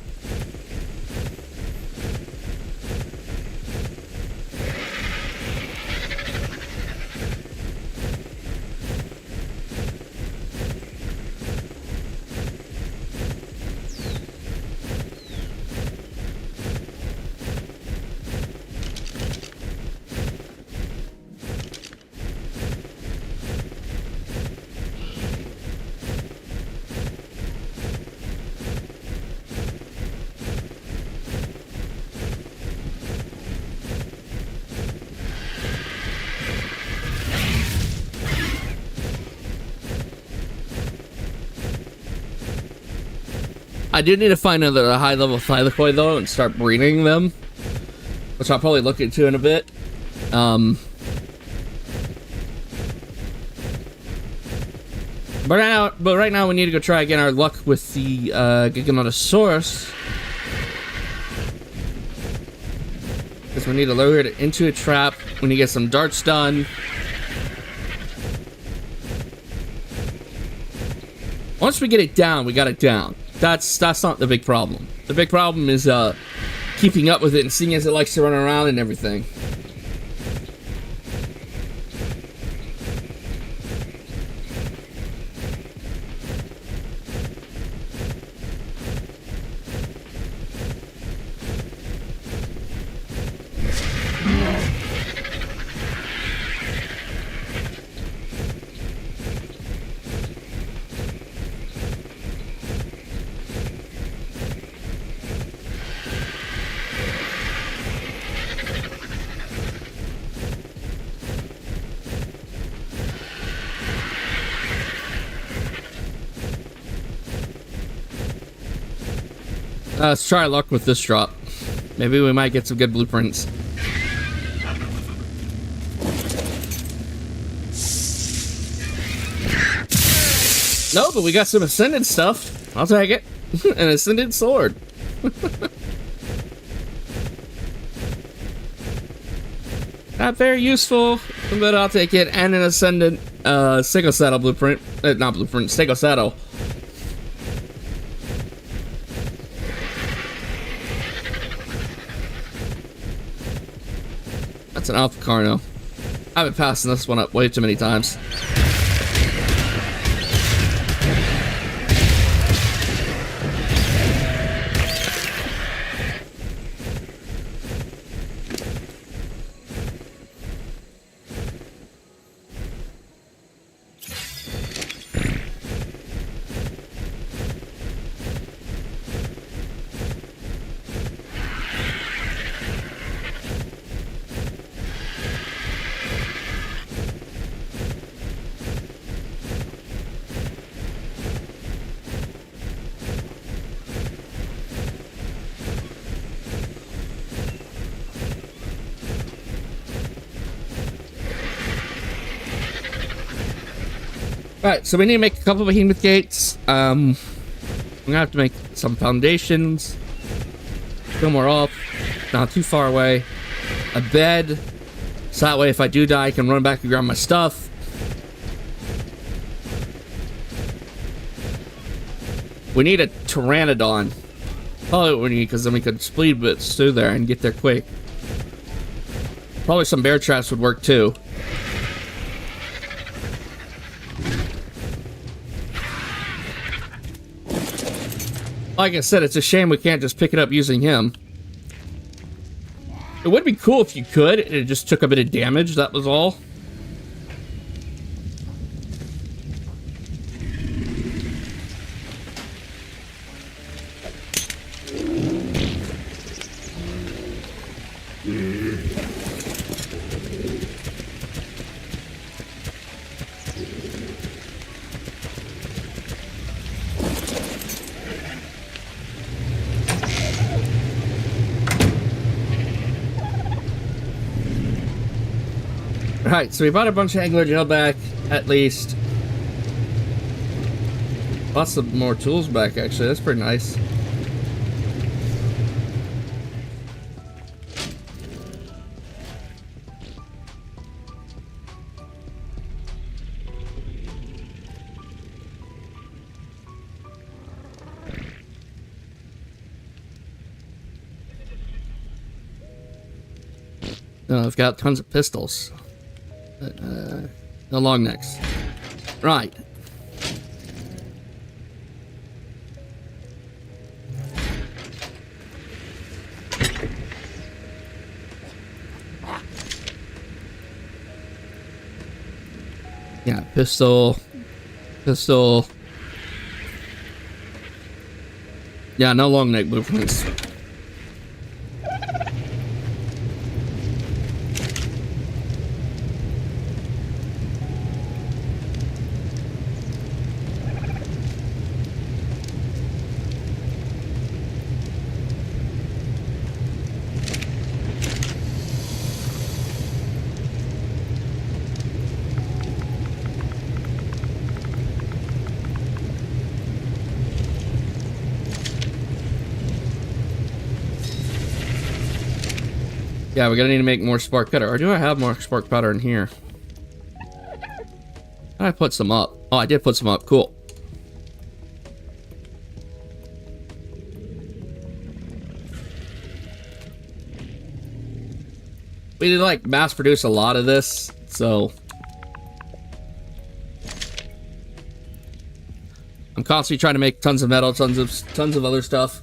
I do need to find another high-level thylakoid, though, and start breeding them. Which I'll probably look into in a bit. But right now we need to go try again our luck with the Giganotosaurus. Because we need to lure it into a trap. We need to get some darts done. Once we get it down, we got it down. That's not the big problem. The big problem is keeping up with it and seeing as it likes to run around and everything. Let's try our luck with this drop. Maybe we might get some good blueprints. No, but we got some ascended stuff. I'll take it. An ascended sword. Not very useful, but I'll take it. And an ascendant Stego saddle blueprint. Not blueprint, Stego saddle. That's an alpha carno. I've been passing this one up way too many times. Alright, so we need to make a couple of behemoth gates. I'm gonna have to make some foundations. Fill more off. Not too far away. A bed. So that way if I do die, I can run back and grab my stuff. We need a pteranodon. Probably what we need, because then we could speed bits through there and get there quick. Probably some bear traps would work too. Like I said, it's a shame we can't just pick it up using him. It would be cool if you could, and it just took a bit of damage, that was all. Alright, so we bought a bunch of angler gel back, at least. Lots of more tools back, actually. That's pretty nice. I've got tons of pistols. No long necks. Right. Yeah, pistol. Pistol. Yeah, no long neck blueprints. Yeah, we're gonna need to make more spark powder. Or do I have more spark powder in here? I put some up. Oh, I did put some up. Cool. We did like mass produce a lot of this, so I'm constantly trying to make tons of metal, tons of other stuff.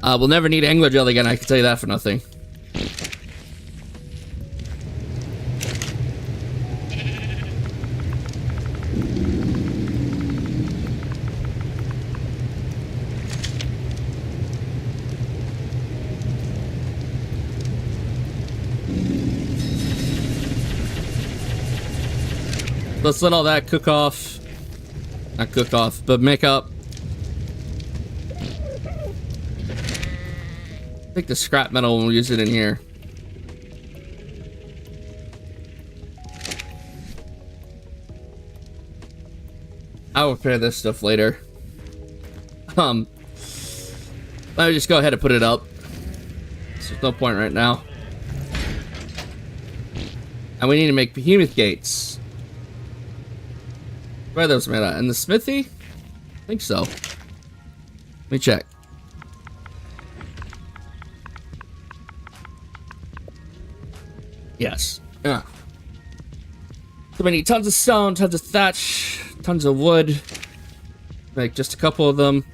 We'll never need angler gel again. I can tell you that for nothing. Let's let all that cook off. Not cook off, but make up. Take the scrap metal and we'll use it in here. I'll repair this stuff later. Let me just go ahead and put it up. There's no point right now. And we need to make behemoth gates. Where are those made at? In the smithy? I think so. Let me check. Yes. Yeah. So we need tons of stone, tons of thatch, tons of wood. Make just a couple of them.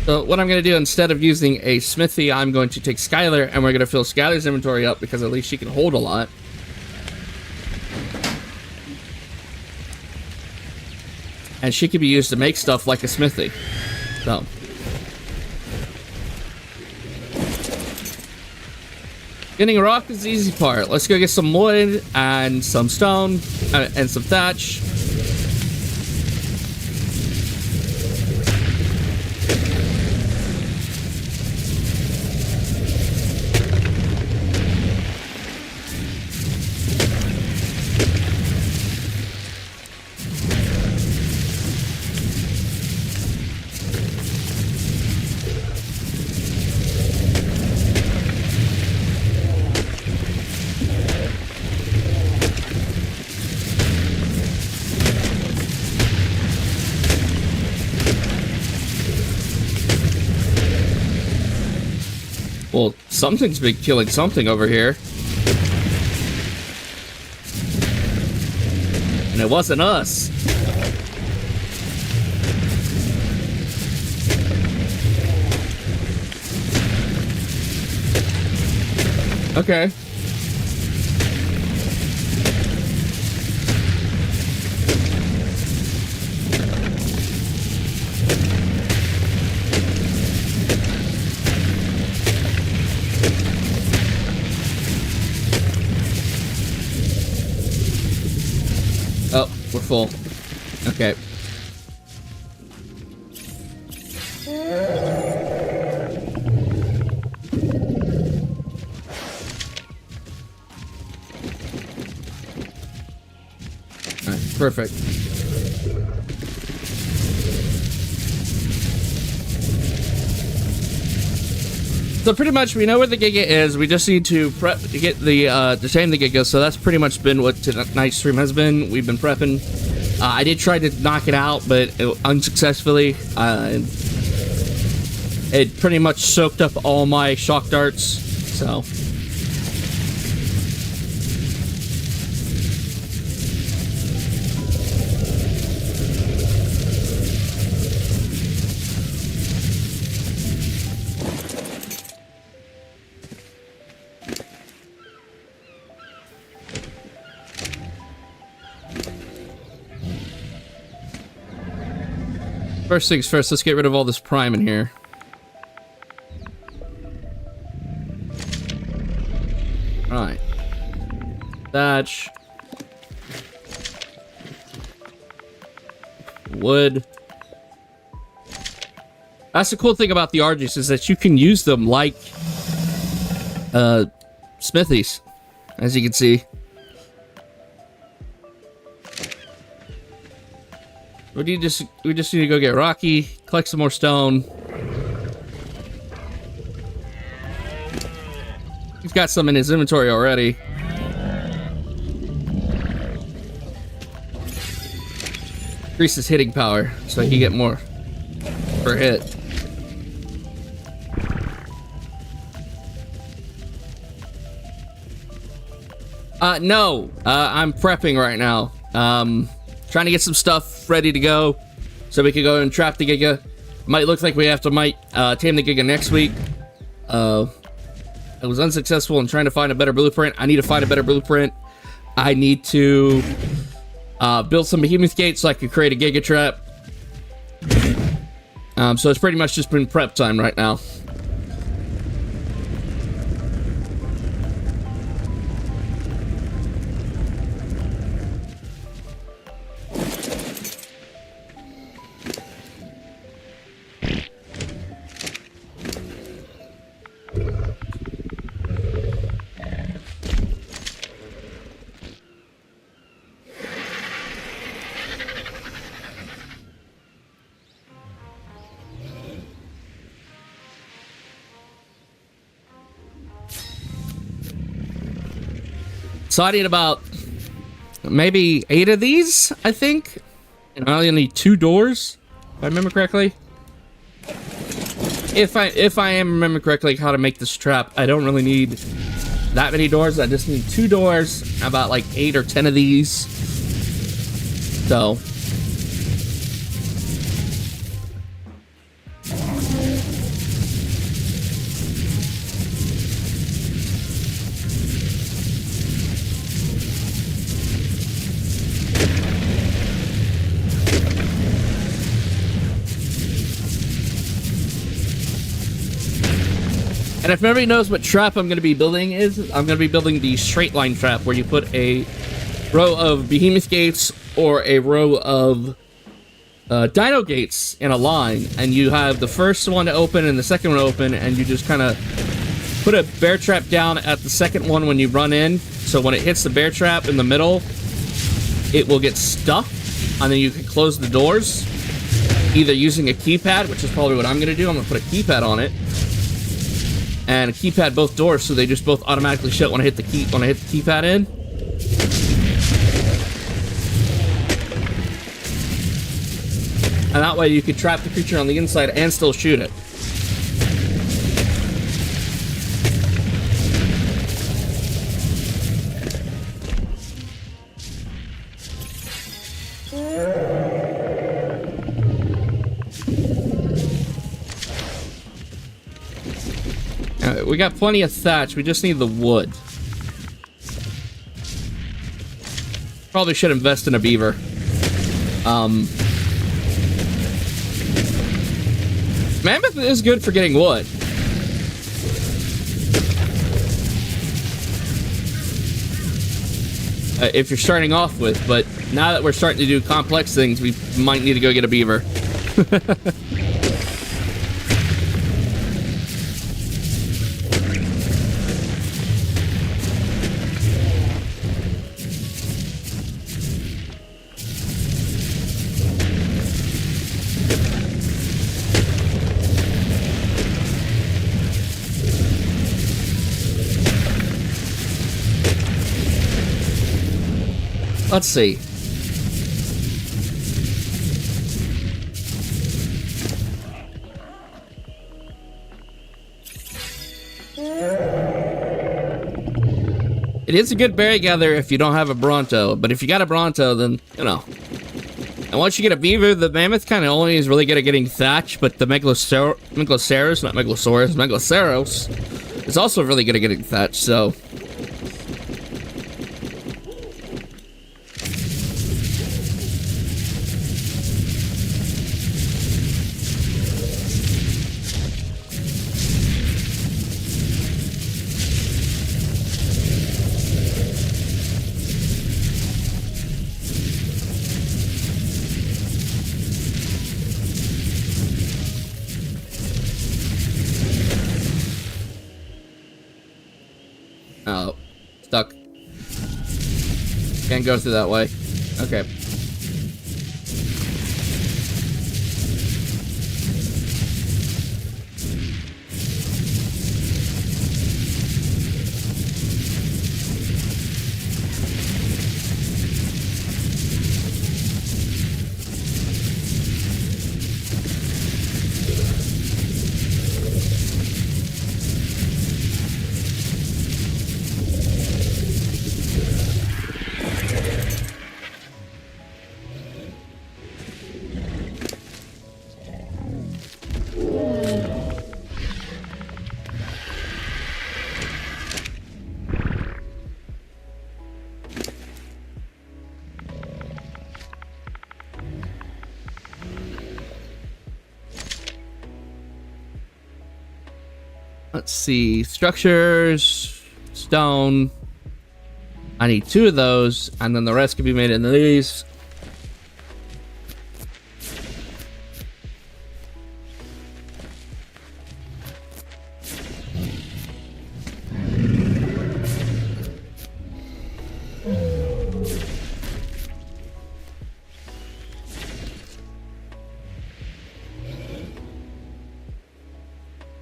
So what I'm going to do, instead of using a smithy, I'm going to take Skylar, and we're going to fill Skylar's inventory up, because at least she can hold a lot. And she can be used to make stuff like a smithy. So. Getting a rock is the easy part. Let's go get some wood, and some stone, and some thatch. Well, something's been killing something over here. And it wasn't us. Okay. Oh, we're full. Okay. Alright, perfect. So pretty much we know where the Giga is. We just need to prep to get the to tame the Giga. So that's pretty much been what tonight's stream has been. We've been prepping. I did try to knock it out, but unsuccessfully. It pretty much soaked up all my shock darts. So. First things first, let's get rid of all this prime in here. Alright. Thatch. Wood. That's the cool thing about the RGs is that you can use them like smithies, as you can see. We just need to go get Rocky, collect some more stone. He's got some in his inventory already. Increase his hitting power so he can get more per hit. No. I'm prepping right now. Trying to get some stuff ready to go so we can go and trap the Giga. Might look like we have to tame the Giga next week. I was unsuccessful in trying to find a better blueprint. I need to find a better blueprint. I need to build some behemoth gates so I can create a Giga trap. So it's pretty much just been prep time right now. So I need about maybe 8 of these, I think. And I only need 2 doors, if I remember correctly. If I am remembering correctly how to make this trap, I don't really need that many doors. I just need 2 doors, about like 8 or 10 of these. So. And if nobody knows what trap I'm going to be building is, I'm going to be building the straight line trap where you put a row of behemoth gates or a row of dino gates in a line, and you have the first one to open and the second one to open, and you just kind of put a bear trap down at the second one when you run in, so when it hits the bear trap in the middle, it will get stuck, and then you can close the doors, either using a keypad, which is probably what I'm going to do. I'm going to put a keypad on it. And keypad both doors, so they just both automatically shut when I hit the keypad in. And that way you can trap the creature on the inside and still shoot it. Alright, we got plenty of thatch. We just need the wood. Probably should invest in a beaver. Mammoth is good for getting wood. If you're starting off with, but now that we're starting to do complex things, we might need to go get a beaver. Let's see. It is a good berry gather if you don't have a Bronto, but if you got a Bronto, then, you know. And once you get a beaver, the mammoth kind of only is really good at getting thatch, but the Megalosaurus, not Megalosaurus, Megalosaurus is also really good at getting thatch, so... Oh, stuck. Can't go through that way. Okay. Let's see, structures, stone. I need 2 of those, and then the rest can be made into these.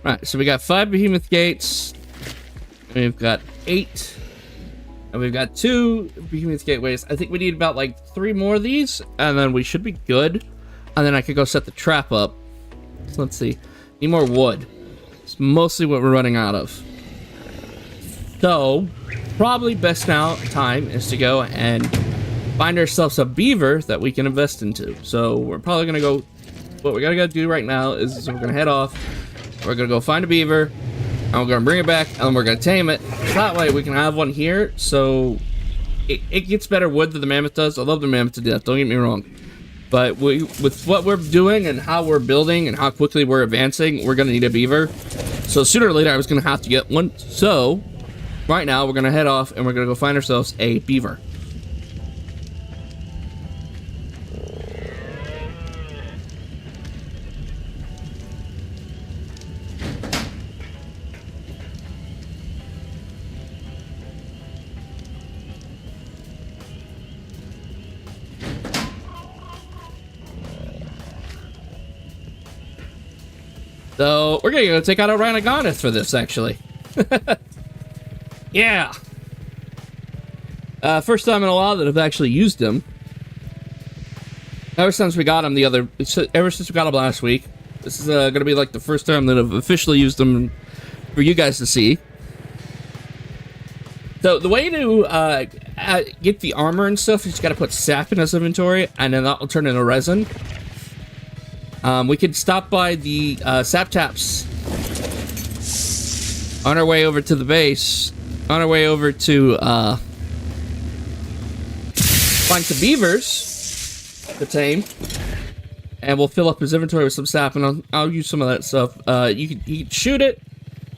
Right, so we got 5 behemoth gates, we've got 8, and we've got 2 behemoth gateways. I think we need about like 3 more of these, and then we should be good. And then I could go set the trap up. So let's see, need more wood. It's mostly what we're running out of. So, probably best time is to go and find ourselves a beaver that we can invest into. So we're probably gonna go, what we're gonna go do right now is we're gonna head off. We're gonna go find a beaver, and we're gonna bring it back, and we're gonna tame it. That way we can have one here, so it gets better wood than the mammoth does. I love the mammoth to death, don't get me wrong. But with what we're doing and how we're building and how quickly we're advancing, we're gonna need a beaver. So sooner or later I was gonna have to get one. So right now we're gonna head off and we're gonna go find ourselves a beaver. So, we're gonna go take out a rhyniognatha for this, actually. Yeah! First time in a while that I've actually used him. Ever since we got him ever since we got him last week. This is gonna be like the first time that I've officially used him for you guys to see. So, the way to get the armor and stuff, you just gotta put sap in his inventory, and then that will turn into resin. We could stop by the sap taps On our way over to the base, on our way over to find some beavers to tame, and we'll fill up his inventory with some sap, and I'll use some of that stuff. He can shoot it,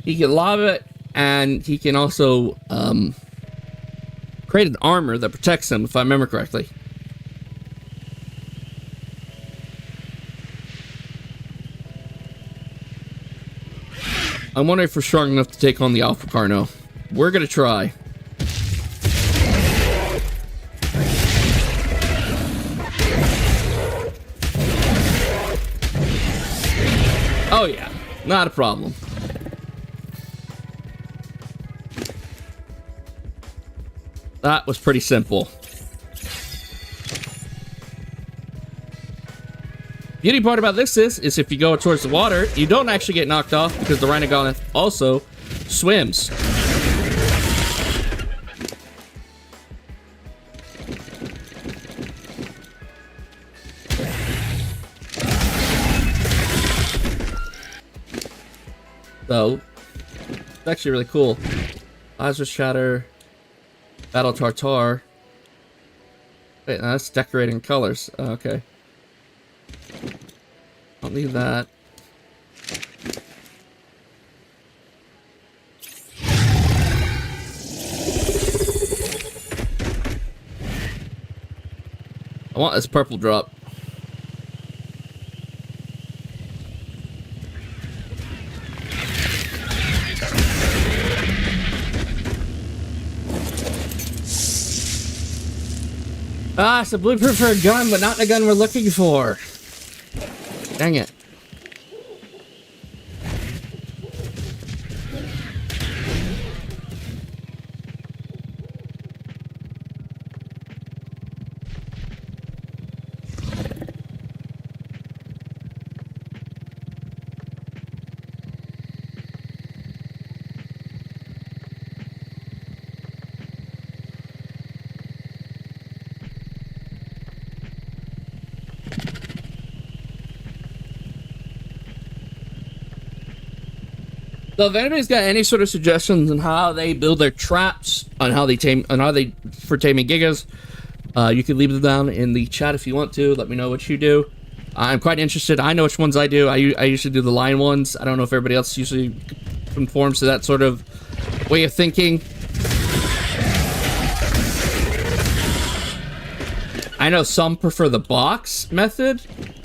he can lob it, and he can also create an armor that protects him, if I remember correctly. I'm wondering if we're strong enough to take on the Alpha Carno. We're gonna try. Oh yeah, not a problem. That was pretty simple. Beauty part about this is if you go towards the water, you don't actually get knocked off because the rhyniognatha also swims. So, it's actually really cool. Lazarus Shatter, Battle Tartar. Wait, no, that's decorating colors. Oh, okay. Don't need that. I want this purple drop. Ah, it's a blueprint for a gun, but not the gun we're looking for. Dang it. So if anybody's got any sort of suggestions on how they build their traps, on how they for taming gigas, you can leave them down in the chat if you want to. Let me know what you do. I'm quite interested. I know which ones I do. I usually do the line ones. I don't know if everybody else usually conforms to that sort of way of thinking. I know some prefer the box method,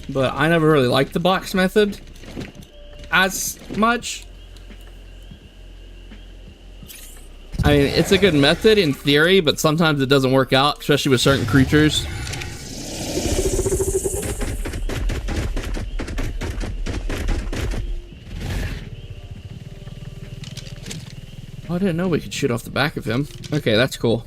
but I never really liked the box method as much. I mean, it's a good method in theory, but sometimes it doesn't work out, especially with certain creatures. Oh, I didn't know we could shoot off the back of him. Okay, that's cool.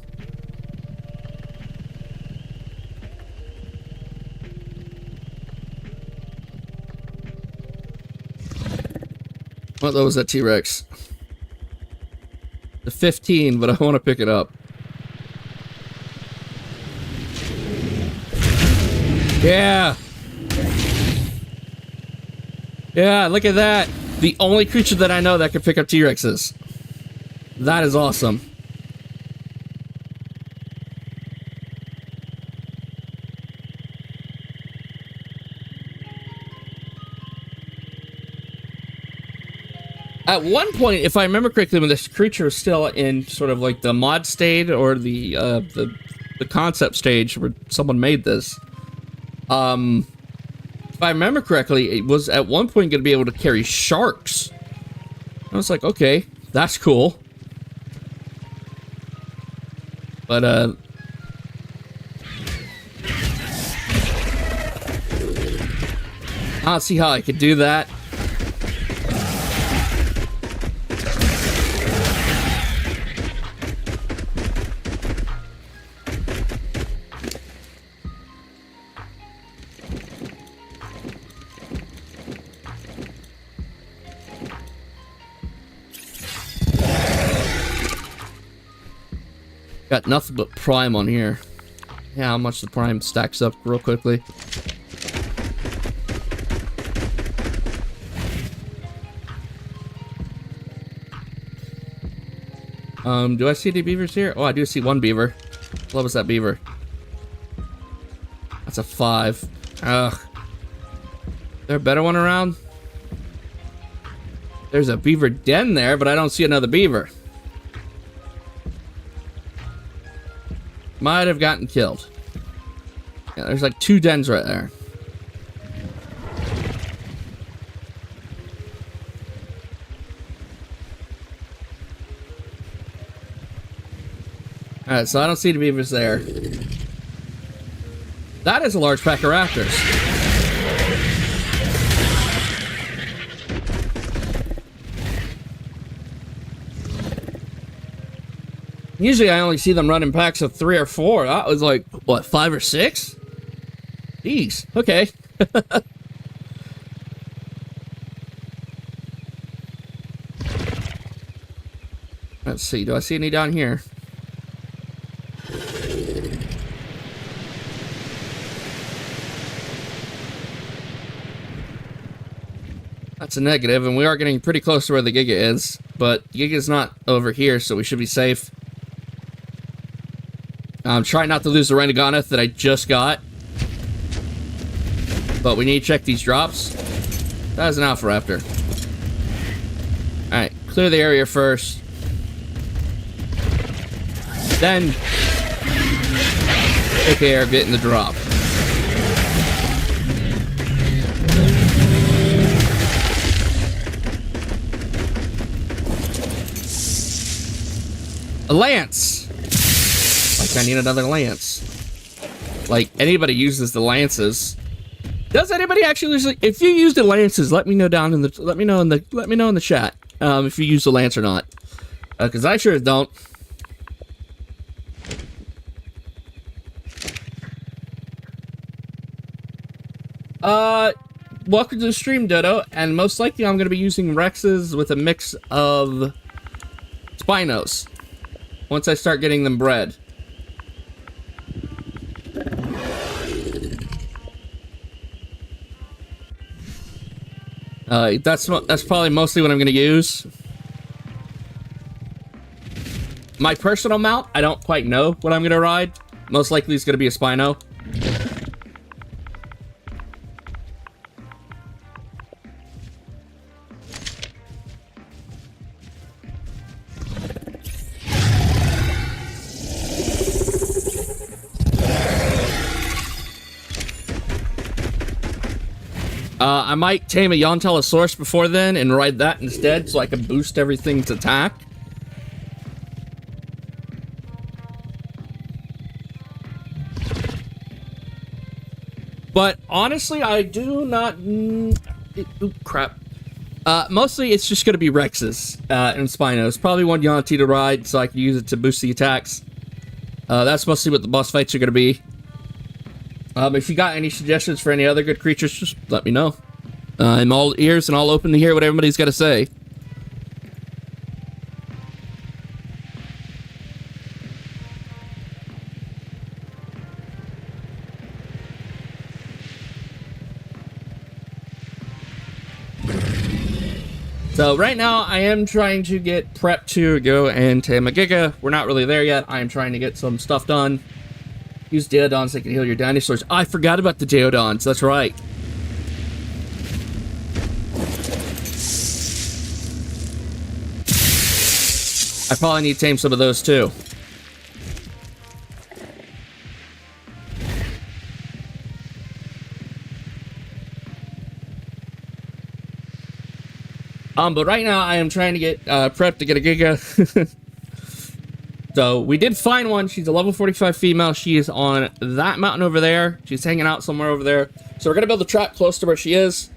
What was that T-Rex? The 15, but I want to pick it up. Yeah. Yeah, look at that. The only creature that I know that can pick up T-Rexes. That is awesome. At one point, if I remember correctly, when this creature was still in sort of like the mod state or the concept stage where someone made this, if I remember correctly, it was at one point going to be able to carry sharks. I was like, okay, that's cool. But I don't see how I could do that. Got nothing but prime on here. Yeah, how much the prime stacks up real quickly. Do I see any beavers here? Oh, I do see one beaver. What level is that beaver? That's a 5. Ugh. Is there a better one around? There's a beaver den there, but I don't see another beaver. Might have gotten killed. Yeah, there's like 2 dens right there. Alright, so I don't see the beavers there. That is a large pack of raptors. Usually I only see them run in packs of 3 or 4. That was like, what, 5 or 6? Jeez, okay. Let's see, do I see any down here? That's a negative, and we are getting pretty close to where the Giga is, but Giga's not over here, so we should be safe. I'm trying not to lose the rhyniognatha that I just got. But we need to check these drops. That is an alpha raptor. Alright, clear the area first. Then take care of getting the drop. A lance! Like, I need another lance. Like, anybody uses the lances. Does anybody actually use it? If you use the lances, let me know down in the let me know in the chat if you use the lance or not. Because I sure don't. Welcome to the stream, Dodo, and most likely I'm going to be using Rexes with a mix of Spinos once I start getting them bred. That's probably mostly what I'm going to use. My personal mount, I don't quite know what I'm going to ride. Most likely it's going to be a Spino. I might tame a Giganotosaurus before then and ride that instead so I can boost everything's attack. But honestly, I do not... crap. Mostly it's just going to be Rexes and Spinos. Probably one Yonti to ride so I can use it to boost the attacks. That's mostly what the boss fights are going to be. If you got any suggestions for any other good creatures, just let me know. I'm all ears and all open to hear what everybody's got to say. So right now, I am trying to get prepped to go and tame a Giga. We're not really there yet. I am trying to get some stuff done. Use Deodons that can heal your dinosaurs. I forgot about the Deodons. That's right. I probably need to tame some of those too. But right now I am trying to get prepped to get a Giga. So we did find one. She's a level 45 female. She is on that mountain over there. She's hanging out somewhere over there. So we're gonna build a trap close to where she is.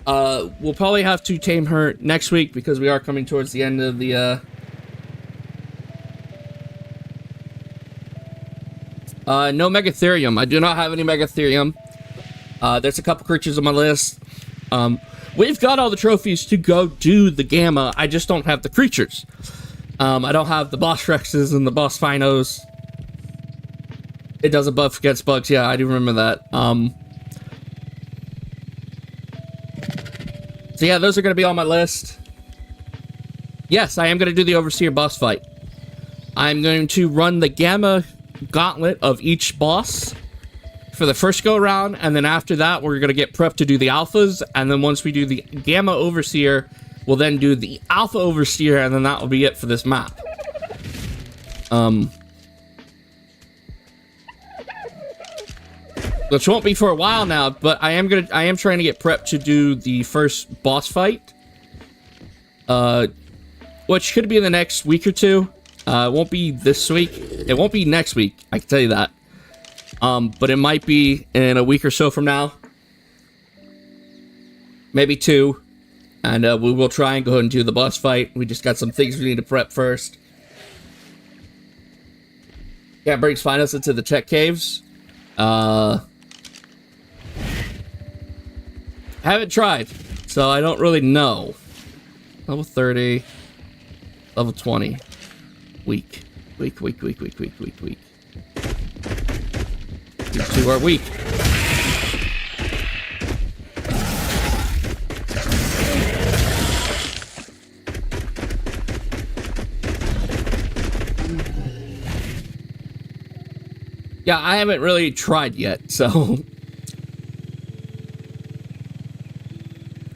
We'll probably have to tame her next week because we are coming towards the end of the no Megatherium. I do not have any Megatherium. There's a couple creatures on my list. We've got all the trophies to go do the Gamma. I just don't have the creatures. I don't have the boss Rexes and the boss Finos. It does a buff against bugs. Yeah, I do remember that. So yeah, those are going to be on my list. Yes, I am going to do the Overseer boss fight. I'm going to run the gamma gauntlet of each boss for the first go around, and then after that we're going to get prepped to do the alphas, and then once we do the gamma overseer, we'll then do the alpha overseer, and then that will be it for this map. Which won't be for a while now, but I am trying to get prepped to do the first boss fight, which could be in the next week or two. It won't be this week. It won't be next week, I can tell you that. But it might be in a week or so from now. Maybe 2. And we will try and go ahead and do the boss fight. We just got some things we need to prep first. Yeah, bring Spinos into the tech caves. Haven't tried, so I don't really know. Level 30. Level 20. Weak. Weak. These two are weak. Yeah, I haven't really tried yet, so...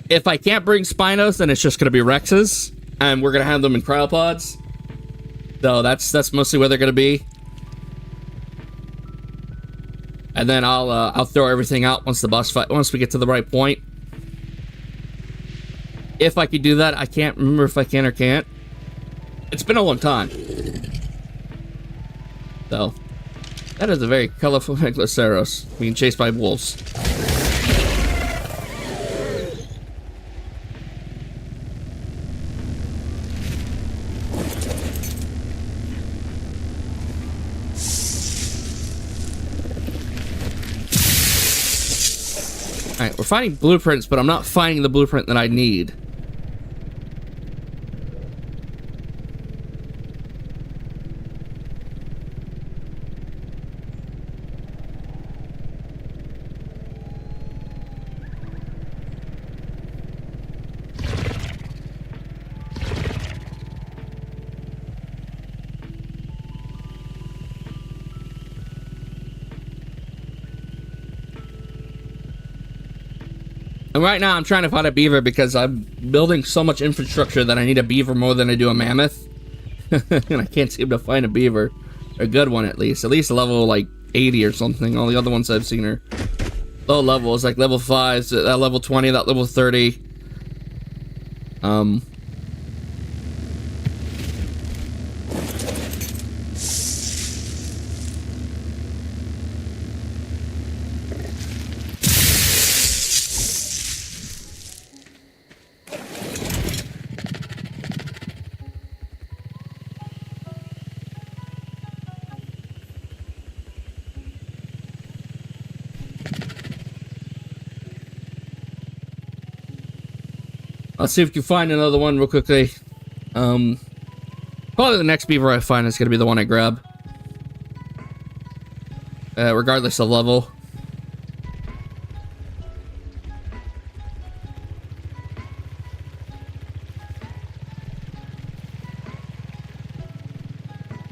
If I can't bring Spinos, then it's just going to be Rexes, and we're going to have them in cryopods. So that's mostly where they're going to be. And then I'll throw everything out once the boss fight, once we get to the right point. If I could do that, I can't remember if I can or can't. It's been a long time. So, that is a very colorful Giganotosaurus being chased by wolves. Alright, we're finding blueprints, but I'm not finding the blueprint that I need. And right now I'm trying to find a beaver because I'm building so much infrastructure that I need a beaver more than I do a mammoth. And I can't seem to find a beaver. A good one at least. At least a level like 80 or something. All the other ones I've seen are low levels, like level 5, that level 20, that level 30. Let's see if we can find another one real quickly. Probably the next beaver I find is going to be the one I grab. Regardless of level.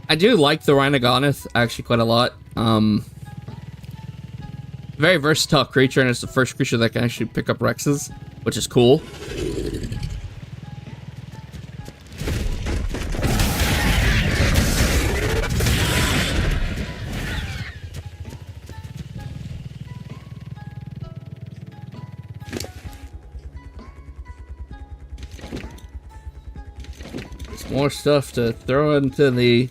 I do like the rhyniognatha actually quite a lot. Very versatile creature, and it's the first creature that can actually pick up Rexes, which is cool. There's more stuff to throw into the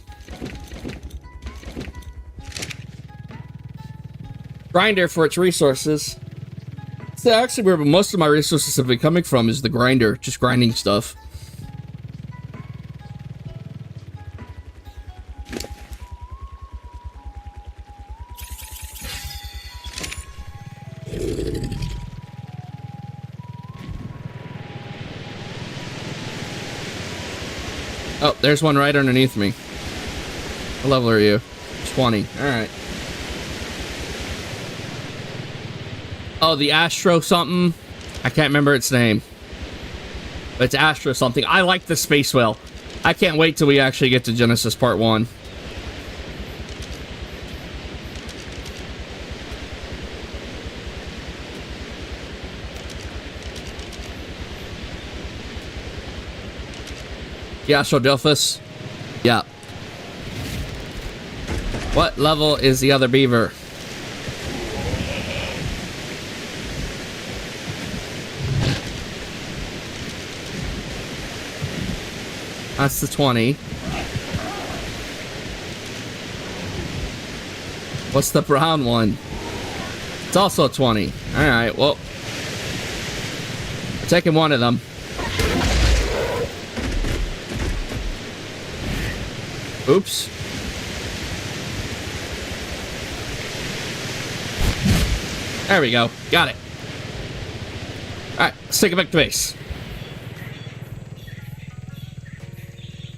grinder for its resources. So actually where most of my resources have been coming from is the grinder, just grinding stuff. Oh, there's one right underneath me. What level are you? 20. Alright. Oh, the Astro something. I can't remember its name. But it's Astro something. I like the space whale. I can't wait till we actually get to Genesis Part 1. Yeah, Shodelphus. Yeah. What level is the other beaver? That's the 20. What's the brown one? It's also 20. Alright, well. I'm taking one of them. Oops. There we go. Got it. Alright, let's take it back to base.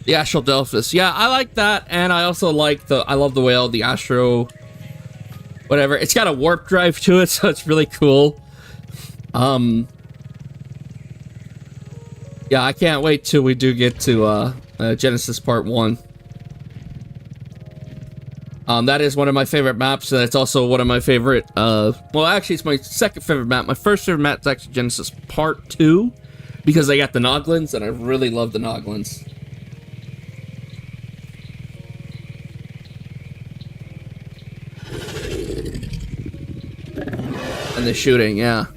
The Astrodelphus. Yeah, I like that, and I also like I love the whale, the Astro... whatever. It's got a warp drive to it, so it's really cool. Yeah, I can't wait till we do get to, Genesis Part 1. That is one of my favorite maps, and it's also one of my favorite, well, actually, it's my second favorite map. My first favorite map is actually Genesis Part 2, because I got the Noglins, and I really love the Noglins. And the shooting, yeah.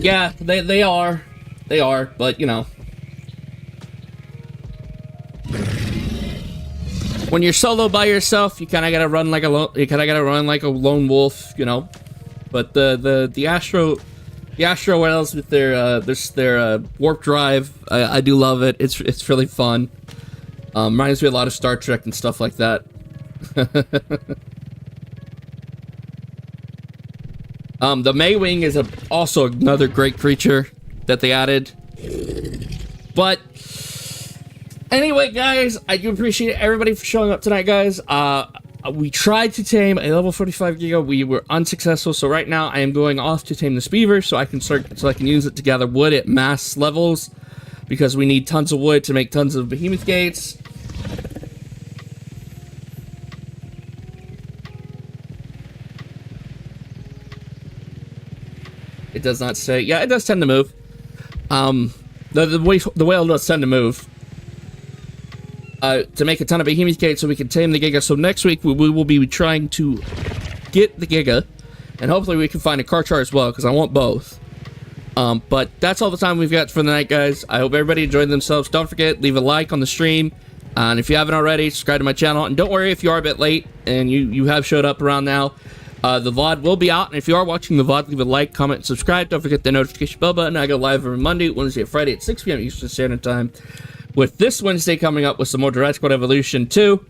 Yeah, they are. They are, but you know. When you're solo by yourself, you kinda gotta run like a lone wolf, you know. But the Astro whales with their warp drive, I do love it. It's really fun. Reminds me a lot of Star Trek and stuff like that. The Maywing is also another great creature that they added. But anyway, guys, I do appreciate everybody for showing up tonight, guys. We tried to tame a level 45 Giga. We were unsuccessful, so right now I am going off to tame this beaver so I can use it to gather wood at mass levels, because we need tons of wood to make tons of behemoth gates. It does not say. Yeah, it does tend to move. The whale does tend to move. To make a ton of behemoth gates so we can tame the Giga. So next week we will be trying to get the Giga, and hopefully we can find a carchar as well, because I want both. But that's all the time we've got for the night, guys. I hope everybody enjoyed themselves. Don't forget, leave a like on the stream, and if you haven't already, subscribe to my channel. And don't worry if you are a bit late and you have showed up around now. The VOD will be out, and if you are watching the VOD, leave a like, comment, and subscribe. Don't forget the notification bell button. I go live every Monday, Wednesday, and Friday at 6 p.m. Eastern Standard Time, with this Wednesday coming up with some more Direct Squad Evolution 2.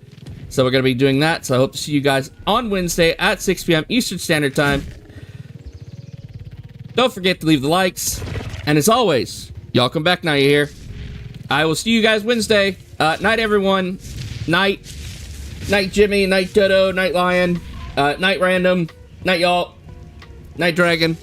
So we're going to be doing that, so I hope to see you guys on Wednesday at 6 p.m. Eastern Standard Time. Don't forget to leave the likes, and as always, y'all come back now, you hear? I will see you guys Wednesday. Night, everyone. Night. Night, Jimmy. Night, Dodo. Night, Lion. Night, Random. Night, y'all. Night, Dragon.